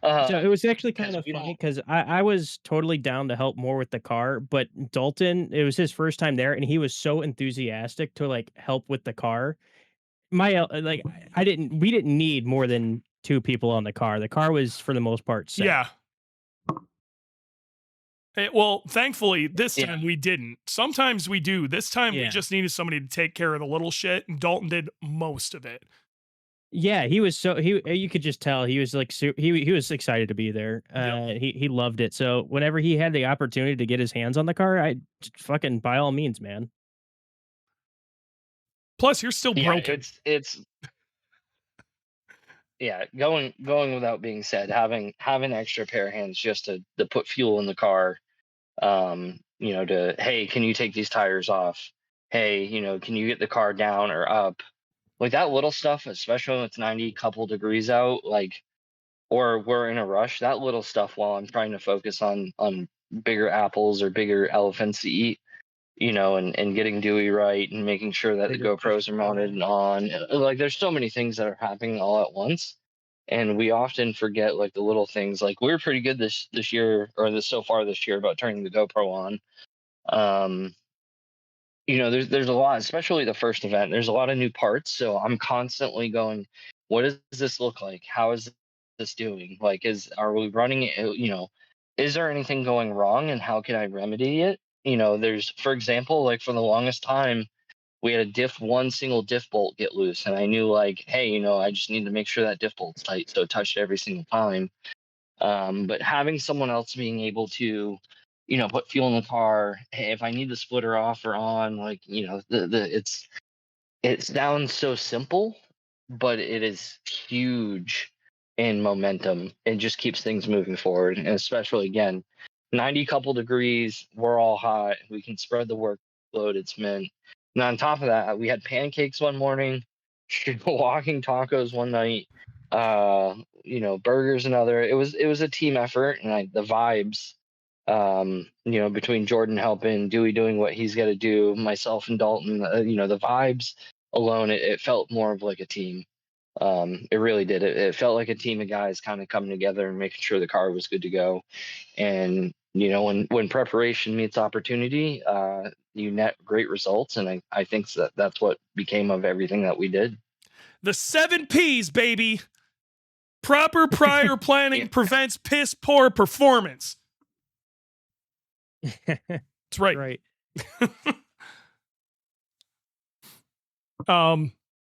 So it was actually kind 'cause of we funny don't- because I was totally down to help more with the car, but Dalton, it was his first time there, and he was so enthusiastic to like help with the car. We didn't need more than 2 people on the car. The car was for the most part set. Yeah. Well, thankfully, this time we didn't. Sometimes we do. This time we just needed somebody to take care of the little shit, and Dalton did most of it. Yeah, he was you could just tell he was like he was excited to be there. He loved it. So whenever he had the opportunity to get his hands on the car, I fucking by all means, man. Plus, you're still broken. It's yeah, going without being said, having an extra pair of hands just to put fuel in the car, to, hey, can you take these tires off? Hey, can you get the car down or up? Like that little stuff, especially when it's 90 couple degrees out, like, or we're in a rush, that little stuff while I'm trying to focus on bigger apples or bigger elephants to eat, and getting Dewey right and making sure that the GoPros are mounted and on. Like there's so many things that are happening all at once. And we often forget like the little things. Like we were pretty good this year, or so far this year, about turning the GoPro on. There's a lot, especially the first event. There's a lot of new parts, so I'm constantly going, what does this look like? How is this doing? Like, are we running it? Is there anything going wrong, and how can I remedy it? There's, for example, like for the longest time, we had one single diff bolt get loose, and I knew like, hey, I just need to make sure that diff bolt's tight, so touch it every single time. But having someone else being able to, put fuel in the car, hey, if I need the splitter off or on, like, it sounds so simple, but it is huge in momentum. It just keeps things moving forward, and especially again, 90 couple degrees, we're all hot, we can spread the workload. It's meant. And on top of that, we had pancakes one morning, walking tacos one night, burgers another. It was a team effort, and the vibes, between Jordan helping, Dewey doing what he's got to do, myself and Dalton, the vibes alone, it felt more of like a team. It really did. It felt like a team of guys kind of coming together and making sure the car was good to go. And when preparation meets opportunity, you net great results, and I think that's what became of everything that we did. The 7 P's, baby. Proper prior planning prevents piss poor performance. That's right. Right.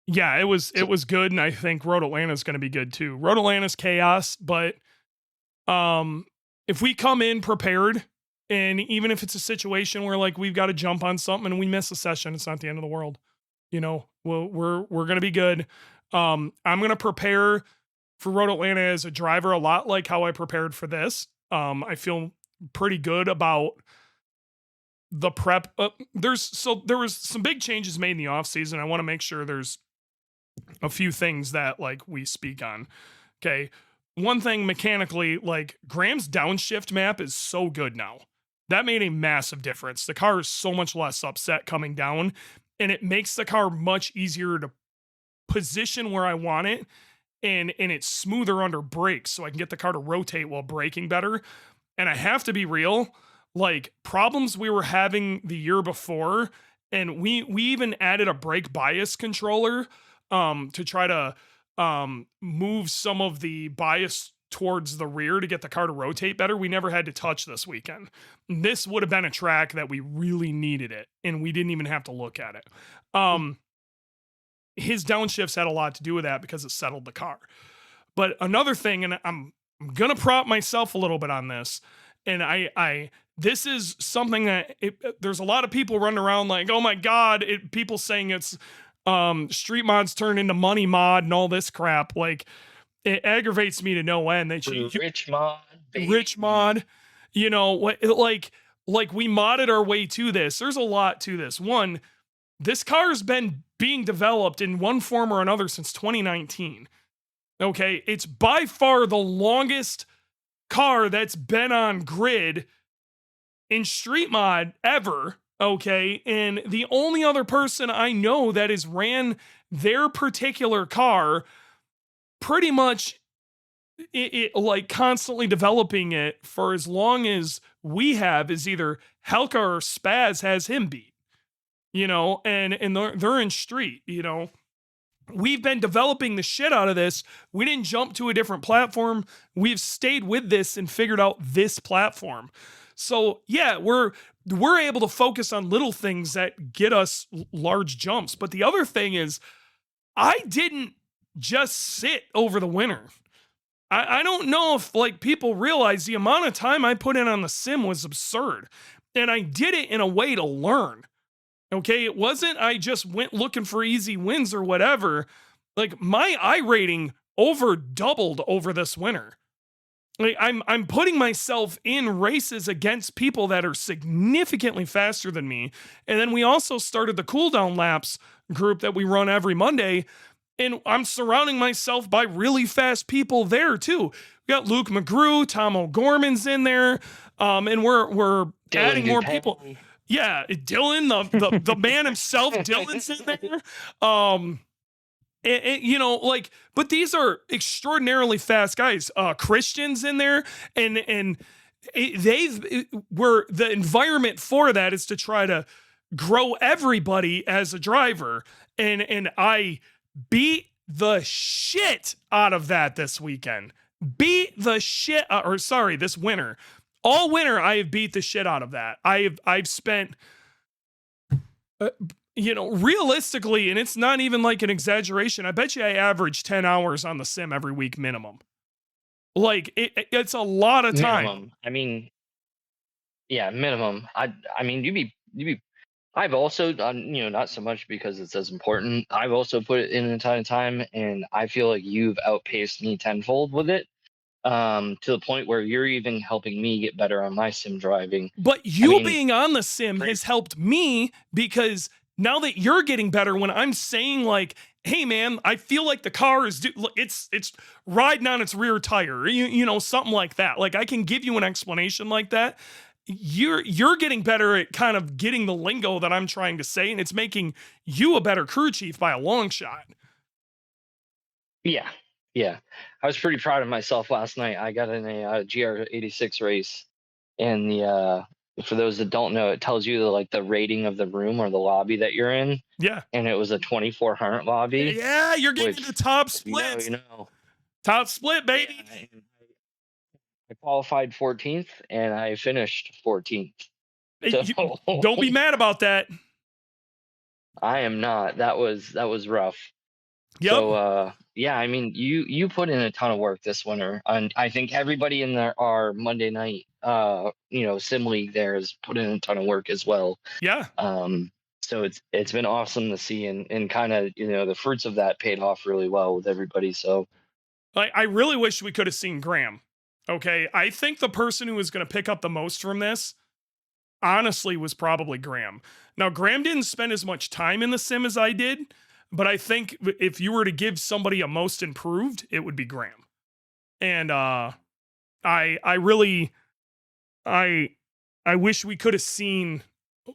Yeah, it was good, and I think Road Atlanta's going to be good too. Road Atlanta's chaos, but if we come in prepared And even if it's a situation where like we've got to jump on something and we miss a session, it's not the end of the world. You know, we're going to be good. I'm going to prepare for Road Atlanta as a driver a lot like how I prepared for this. I feel pretty good about the prep. There was some big changes made in the off season. I want to make sure there's a few things that like we speak on. Okay. One thing mechanically, like Graham's downshift map is so good now. That made a massive difference. The car is so much less upset coming down, and it makes the car much easier to position where I want it, and it's smoother under brakes, so I can get the car to rotate while braking better. And I have to be real, like problems we were having the year before, and we even added a brake bias controller to try to move some of the bias towards the rear to get the car to rotate better. We never had to touch this weekend. This would have been a track that we really needed it, and we didn't even have to look at it. His downshifts had a lot to do with that because it settled the car. But another thing, and I'm gonna prop myself a little bit on this, and this is something that there's a lot of people running around like, oh my God, people saying it's street mods turned into money mod and all this crap. Like, it aggravates me to no end. Rich mod, baby. Rich mod, you know, like we modded our way to this. There's a lot to this. One, this car's been being developed in one form or another since 2019. Okay, it's by far the longest car that's been on grid in street mod ever. Okay, and the only other person I know that has ran their particular car pretty much it like constantly developing it for as long as we have is either Helka or Spaz has him beat, you know, and they're in street, you know. We've been developing the shit out of this. We didn't jump to a different platform. We've stayed with this and figured out this platform. So yeah, we're able to focus on little things that get us large jumps. But the other thing is, I didn't just sit over the winter. I don't know if like people realize the amount of time I put in on the sim was absurd. And I did it in a way to learn. Okay, it wasn't I just went looking for easy wins or whatever. Like my I rating over doubled over this winter. Like I'm putting myself in races against people that are significantly faster than me. And then we also started the cooldown laps group that we run every Monday. And I'm surrounding myself by really fast people there too. We got Luke McGrew, Tom O'Gorman's in there. And we're adding more people. Yeah, Dylan, the man himself, Dylan's in there. You know, like, but these are extraordinarily fast guys. Christian's in there, and the environment for that is to try to grow everybody as a driver, and I beat the shit out of that this weekend. This winter. All winter, I have beat the shit out of that. I've spent, you know, realistically, and it's not even like an exaggeration. I bet you I average 10 hours on the sim every week minimum. Like it's a lot of time. Minimum. I mean, yeah, minimum. I mean, you'd be. I've also done, you know, not so much because it's as important. I've also put it in a ton of time, and I feel like you've outpaced me tenfold with it. To the point where you're even helping me get better on my sim driving. But being on the sim has helped me because now that you're getting better, when I'm saying like, hey man, I feel like the car is it's riding on its rear tire, you know, something like that. Like I can give you an explanation like that. You're getting better at kind of getting the lingo that I'm trying to say, and it's making you a better crew chief by a long shot. Yeah, I was pretty proud of myself last night. I got in a GR86 race, and for those that don't know, it tells you the rating of the room or the lobby that you're in. Yeah, and it was a 2400 lobby. Yeah, you're getting the top split. You know, top split, baby. Yeah, I qualified 14th, and I finished 14th. So, don't be mad about that. I am not. That was rough. Yep. So Yeah, I mean, you put in a ton of work this winter, and I think everybody in our Monday night, sim league there has put in a ton of work as well. Yeah. So it's been awesome to see, and kind of the fruits of that paid off really well with everybody. So I really wish we could have seen Graham. Okay. I think the person who was going to pick up the most from this, honestly, was probably Graham. Now, Graham didn't spend as much time in the sim as I did, but I think if you were to give somebody a most improved, it would be Graham. And I really I I wish we could have seen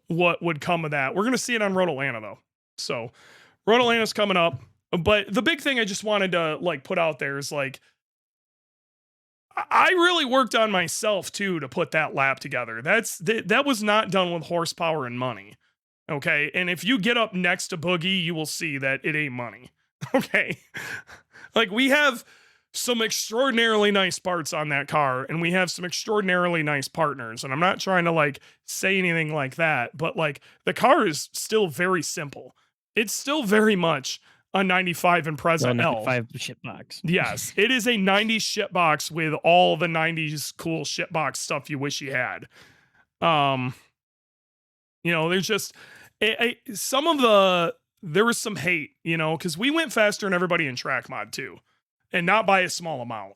what would come of that. We're gonna see it on Road Atlanta though. So Road Atlanta's coming up. But the big thing I just wanted to like put out there is like I really worked on myself too to put that lap together. That was not done with horsepower and money. Okay. And if you get up next to Boogey, you will see that it ain't money. Okay. Like we have some extraordinarily nice parts on that car and we have some extraordinarily nice partners. And I'm not trying to like say anything like that, but like the car is still very simple. It's still very much a 95 Impreza L. 95 shitbox. Yes, it is a 90s shitbox with all the 90s cool shitbox stuff you wish you had. There's just some of there was some hate, because we went faster than everybody in track mod too, and not by a small amount.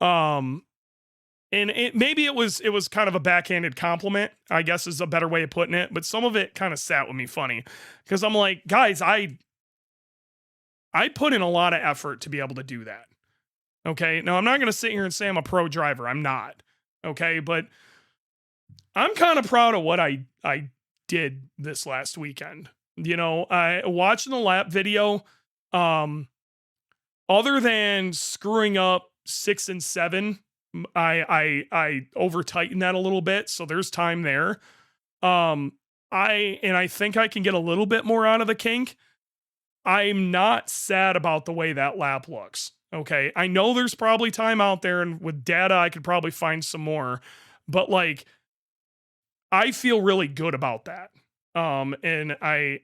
And maybe it was kind of a backhanded compliment, I guess is a better way of putting it. But some of it kind of sat with me funny because I'm like, guys, I put in a lot of effort to be able to do that. Okay. Now I'm not going to sit here and say I'm a pro driver. I'm not. Okay. But I'm kind of proud of what I did this last weekend. I watching the lap video, other than screwing up 6 and 7, I over tightened that a little bit. So there's time there. I think I can get a little bit more out of the kink. I'm not sad about the way that lap looks. Okay. I know there's probably time out there, and with data, I could probably find some more, but like, I feel really good about that. And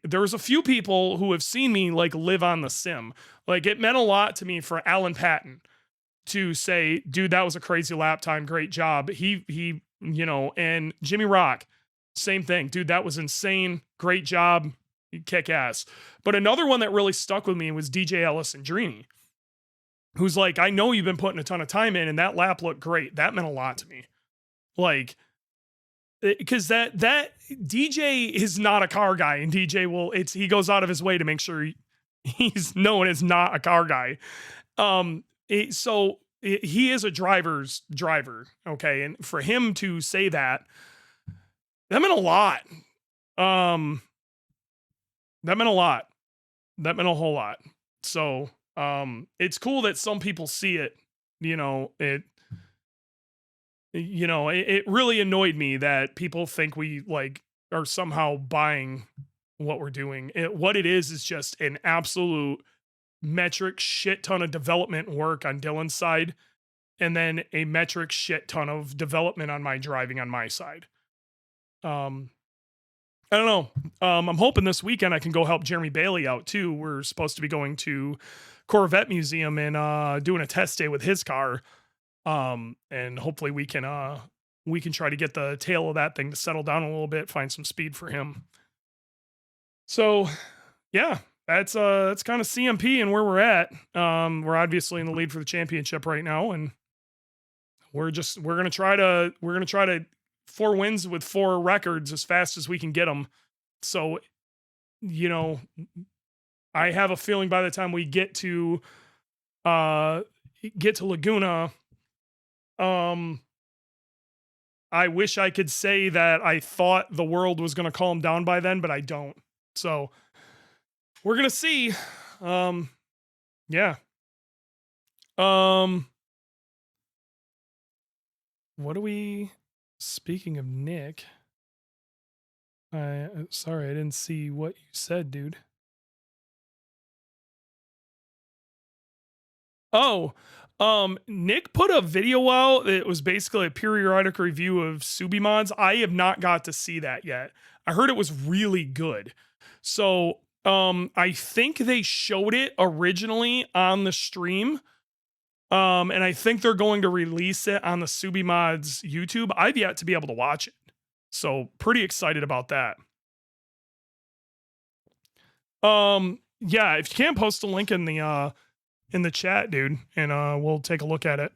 there was a few people who have seen me like live on the sim. Like it meant a lot to me for Alan Patton to say, dude, that was a crazy lap time. Great job. He, and Jimmy Rock, same thing. Dude, that was insane. Great job. Kick ass. But another one that really stuck with me was DJ Alessandrini, who's like, I know you've been putting a ton of time in and that lap looked great. That meant a lot to me. Like, because that DJ is not a car guy, and DJ he goes out of his way to make sure he's known as not a car guy. He is a driver's driver. Okay. And for him to say that meant a lot. That meant a lot. That meant a whole lot. So, it's cool that some people see it, it really annoyed me that people think we like are somehow buying what we're doing. What it is just an absolute metric shit ton of development work on Dylan's side, and then a metric shit ton of development on my driving on my side. I don't know. I'm hoping this weekend I can go help Jeremy Bailey out too. We're supposed to be going to Corvette Museum and doing a test day with his car. And hopefully we can try to get the tail of that thing to settle down a little bit, find some speed for him. So yeah, that's kind of CMP and where we're at. We're obviously in the lead for the championship right now, and we're gonna try to 4 wins with 4 records as fast as we can get them. So, I have a feeling by the time we get to Laguna, I wish I could say that I thought the world was going to calm down by then, but I don't. So we're going to see. Yeah. What do we, speaking of Nick, sorry, I didn't see what you said, dude. Oh, Nick put a video out. It was basically a periodic review of Subi mods. I have not got to see that yet. I heard it was really good. So, I think they showed it originally on the stream. And I think they're going to release it on the Subi Mods YouTube. I've yet to be able to watch it. So pretty excited about that. Yeah, if you can post a link in the chat, dude, and we'll take a look at it.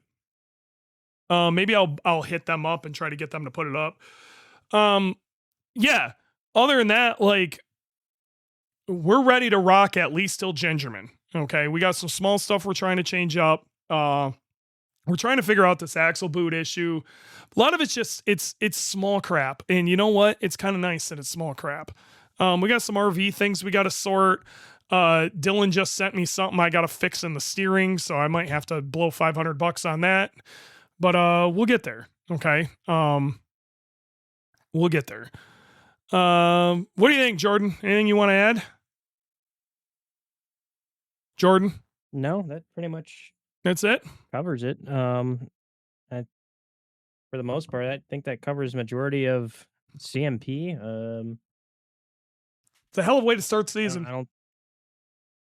Maybe I'll hit them up and try to get them to put it up. Yeah. Other than that, like, we're ready to rock at least till Gingerman. Okay, we got some small stuff we're trying to change up. We're trying to figure out this axle boot issue. A lot of it's just it's small crap, and you know what? It's kind of nice that it's small crap. We got some RV things we got to sort. Dylan just sent me something I got to fix in the steering, so I might have to blow $500 on that. But we'll get there. Okay. We'll get there. What do you think, Jordan? Anything you want to add? Jordan? No, that pretty much That's it? covers it. For the most part, I think that covers majority of CMP. It's a hell of a way to start the season. I don't.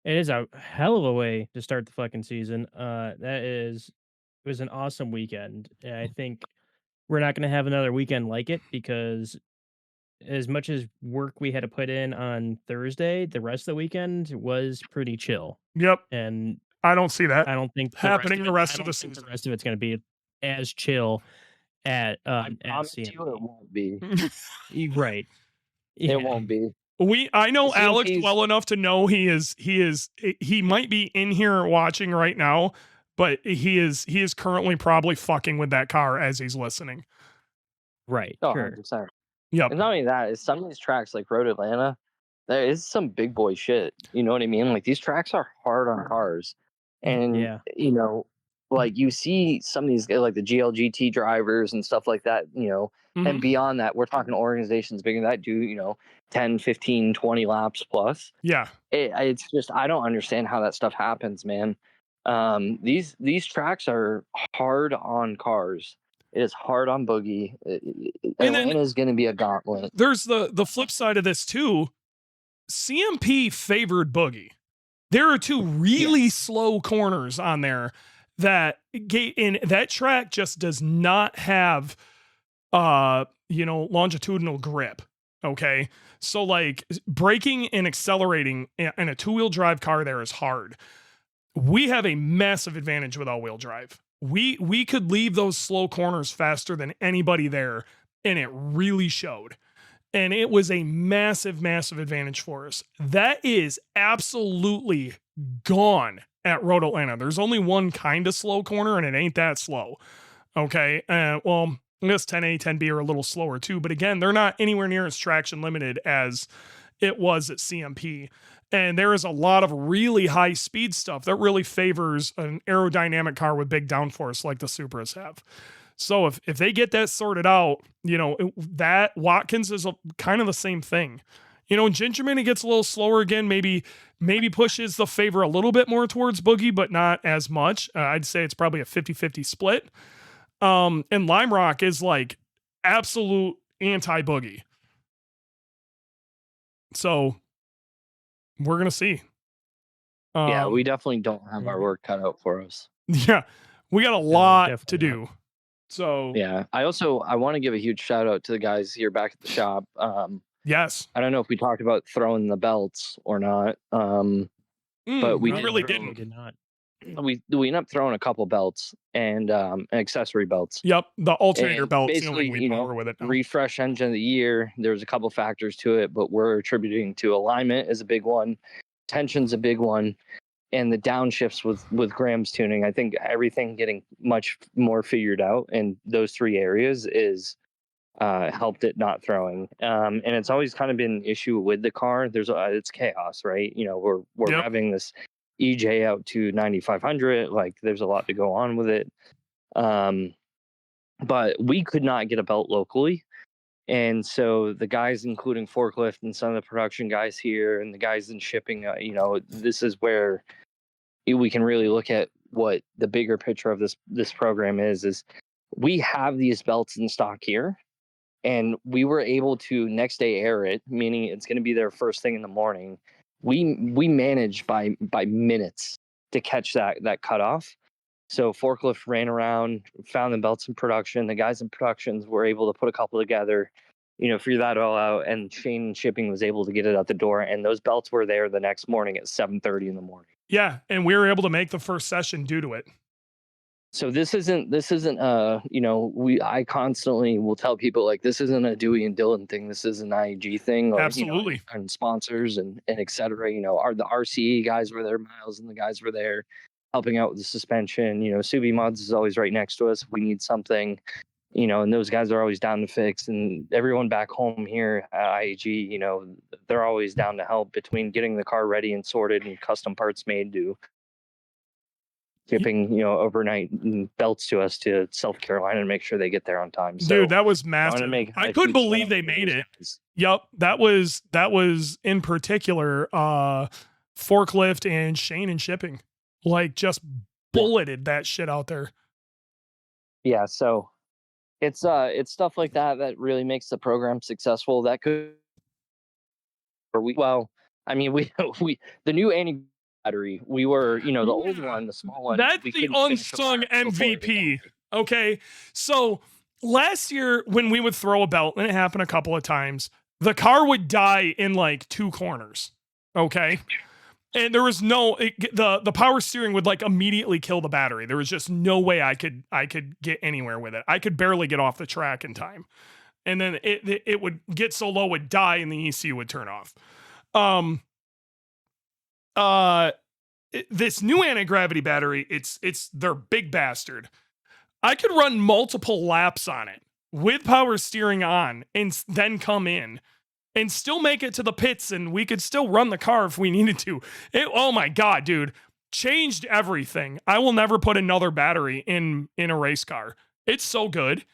It is a hell of a way to start the fucking season. It was an awesome weekend. And I think we're not going to have another weekend like it because as much as work we had to put in on Thursday, the rest of the weekend was pretty chill. Yep. And I don't see that I don't think happening the rest I of don't the think season. the rest of it's going to be as chill at promise CMP. you it won't be. Right. It won't be. I know CMP's Alex well enough to know he might be in here watching right now, but he is currently probably fucking with that car as he's listening. Right. Oh, Sure. 100%. Yep. And not only that, is some of these tracks like Road Atlanta, there is some big boy shit. You know what I mean? Like these tracks are hard on cars. And Yeah. you know, like you see some of these like the GLGT drivers and stuff like that, you know, Mhm. and beyond that, we're talking organizations bigger than that do, you know, 10, 15, 20 laps plus. Yeah. It's just I don't understand how that stuff happens, man. These tracks are hard on cars. It is hard on Boogey. Atlanta is going to be a gauntlet. There's the flip side of this too. CMP favored Boogey. There are two really slow corners on there that that track just does not have longitudinal grip. Okay. So like braking and accelerating in a two-wheel drive car there is hard. We have a massive advantage with all-wheel drive. We could leave those slow corners faster than anybody there, and it really showed. And it was a massive, massive advantage for us. That is absolutely gone at Road Atlanta. There's only one kind of slow corner, and it ain't that slow. Okay. Well, I guess 10A, 10B are a little slower too, but again, they're not anywhere near as traction limited as it was at CMP. And there is a lot of really high speed stuff that really favors an aerodynamic car with big downforce like the Supras have. So if they get that sorted out, you know, that Watkins is kind of the same thing. You know, Gingerman, it gets a little slower again, maybe pushes the favor a little bit more towards Boogey, but not as much. I'd say it's probably a 50-50 split. And Lime Rock is like absolute anti-Boogey. So we're going to see. Yeah, we definitely don't have our work cut out for us. Yeah, we got a lot to do. Not. So yeah, I want to give a huge shout out to the guys here back at the shop. Yes, I don't know if we talked about throwing the belts or not. But we really did didn't. not. We ended up throwing a couple belts and accessory belts. Yep, the alternator And belts. basically, We power with it now. refresh engine of the year. There's a couple factors to it, but we're attributing to alignment is a big one, tension's a big one, and the downshifts with Graham's tuning. I think everything getting much more figured out in those three areas is helped it not throwing. And it's always kind of been an issue with the car. It's chaos, right? You know, we're Yep. revving this EJ out to 9,500. Like there's a lot to go on with it. But we could not get a belt locally. And so the guys, including Forklift and some of the production guys here and the guys in shipping, this is where we can really look at what the bigger picture of this program is we have these belts in stock here, and we were able to next day air it, meaning it's going to be there first thing in the morning. we managed by minutes to catch that cutoff. So forklift ran around, found the belts in production. The guys in productions were able to put a couple together, figure that all out. And Shane Shipping was able to get it out the door. And those belts were there the next morning at 7:30 in the morning. Yeah, and we were able to make the first session due to it. So this isn't I constantly will tell people, like, this isn't a Dewey and Dylan thing. This is an IAG thing, or Absolutely. and sponsors and et cetera. The RCE guys were there, Miles and the guys were there helping out with the suspension. Subi Mods is always right next to us if we need something, and those guys are always down to fix. And everyone back home here at IAG, they're always down to help, between getting the car ready and sorted and custom parts made to shipping, overnight belts to us to South Carolina and make sure they get there on time. So, dude, that was massive. I couldn't believe they made it. Yep, that was in particular forklift and Shane and Shipping, like, just bulleted that shit out there. Yeah, so it's stuff like that really makes the program successful. That could, we the new anti battery, we were, the old one, the small one. That's the unsung MVP. Okay. So last year when we would throw a belt, and it happened a couple of times, the car would die in like 2 corners. Okay. And there was the power steering would like immediately kill the battery. There was just no way I could get anywhere with it. I could barely get off the track in time. And then it would get so low, it would die, and the ECU would turn off. This new anti-gravity battery, it's their big bastard. I could run multiple laps on it with power steering on and then come in and still make it to the pits, and we could still run the car if we needed to. Oh my God, dude. Changed everything. I will never put another battery in a race car. It's so good.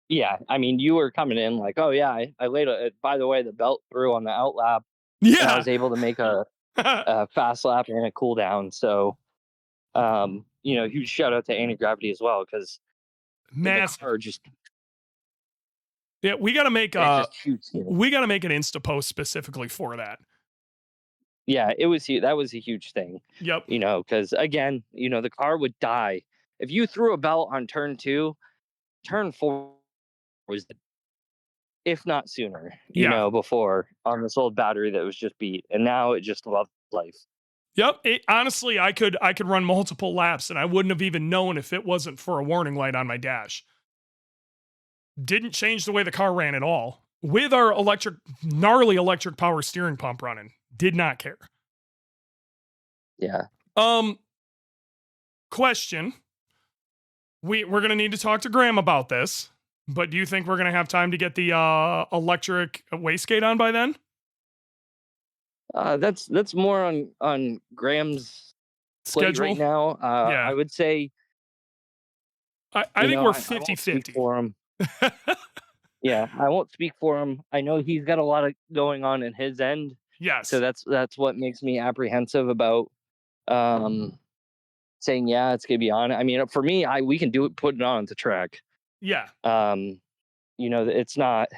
Yeah, you were coming in like, oh yeah, I laid by the way, the belt through on the out lap. Yeah. I was able to make a fast lap and a cool down. So, huge shout out to anti-gravity as well, because massive. Just, yeah, we got to make an Insta post specifically for that. Yeah, that was a huge thing. Yep. Because again, the car would die if you threw a belt on turn 2. Turn 4 was, if not sooner, before, on this old battery that was just beat, and now it just loved life. Yep. Honestly, I could run multiple laps and I wouldn't have even known if it wasn't for a warning light on my dash. Didn't change the way the car ran at all. With our gnarly electric power steering pump running, did not care. Yeah. Question. We're going to need to talk to Graham about this, but do you think we're going to have time to get the electric wastegate on by then? That's more on Graham's schedule right now. Yeah. I would say I think we're 50-50 for him. Yeah, I won't speak for him. I know he's got a lot of going on in his end. Yes. So that's what makes me apprehensive about saying, yeah, it's gonna be on. For me, we can do it, put it on the track. Yeah. It's not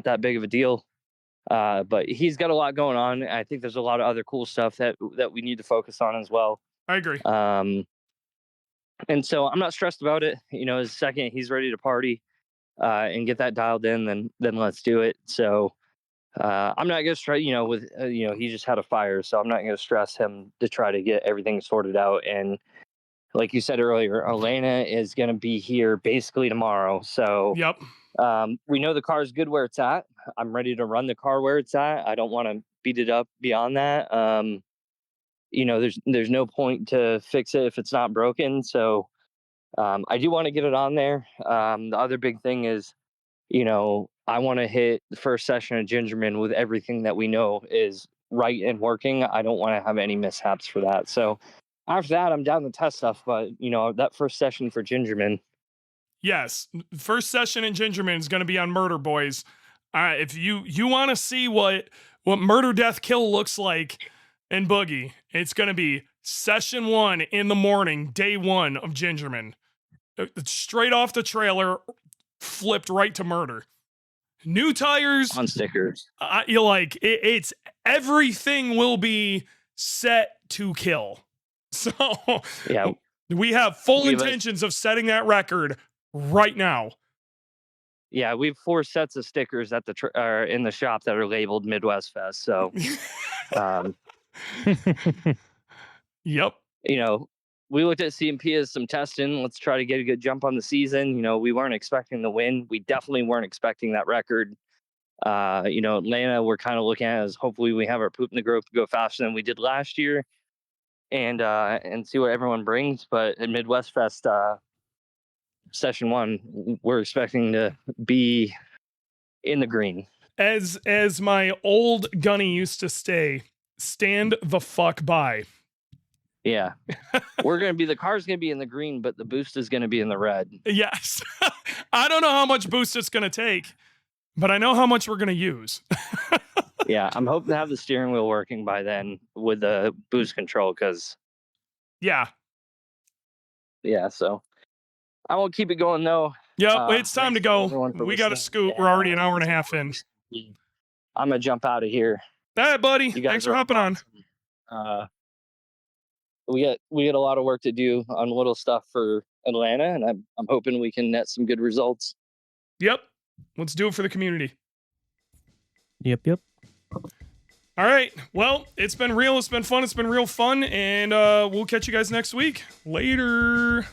that big of a deal. But he's got a lot going on. I think there's a lot of other cool stuff that we need to focus on as well. I agree. And so I'm not stressed about it. The second he's ready to party and get that dialed in, then let's do it. So I'm not gonna stress. He just had a fire, so I'm not gonna stress him to try to get everything sorted out. And like you said earlier, Elena is gonna be here basically tomorrow. So yep. We know the car is good where it's at. I'm ready to run the car where it's at. I don't want to beat it up beyond that. There's no point to fix it if it's not broken. So I do want to get it on there. The other big thing is, I want to hit the first session of Gingerman with everything that we know is right and working. I don't want to have any mishaps for that. So after that, I'm down to test stuff. But, that first session for Gingerman. Yes. First session in Gingerman is going to be on Murder Boys. If you want to see what Murder Death Kill looks like in Boogey, it's going to be session 1 in the morning, day 1 of Gingerman. Straight off the trailer, flipped right to murder. new tires on stickers. You're like it's everything will be set to kill. So Yeah, we have full We have a- intentions of setting that record right now. yeah, we have 4 sets of stickers at the are in the shop that are labeled Midwest Fest. So, um, Yep. you know, we looked at CMP as some testing. Let's try to get a good jump on the season. You know, we weren't expecting the win. We definitely weren't expecting that record. You know, Atlanta, we're kind of looking at as hopefully we have our poop in the growth to go faster than we did last year, and see what everyone brings. But at Midwest Fest, session 1, we're expecting to be in the green. As my old gunny used to say, stand the fuck by. Yeah, the car's gonna be in the green, but the boost is gonna be in the red. Yes. I don't know how much boost it's going to take, but I know how much we're going to use. Yeah, I'm hoping to have the steering wheel working by then with the boost control, because Yeah. so I won't keep it going though. Yep. It's time to Thanks go. everyone for We got to listening, scoot. We're and, already an hour and a half in. I'm gonna jump out of here. All right, buddy. You guys Thanks for are hopping on. We got a lot of work to do on little stuff for Atlanta, and I'm hoping we can net some good results. Yep. Let's do it for the community. Yep. All right. Well, it's been real. It's been fun. It's been real fun. And we'll catch you guys next week. Later.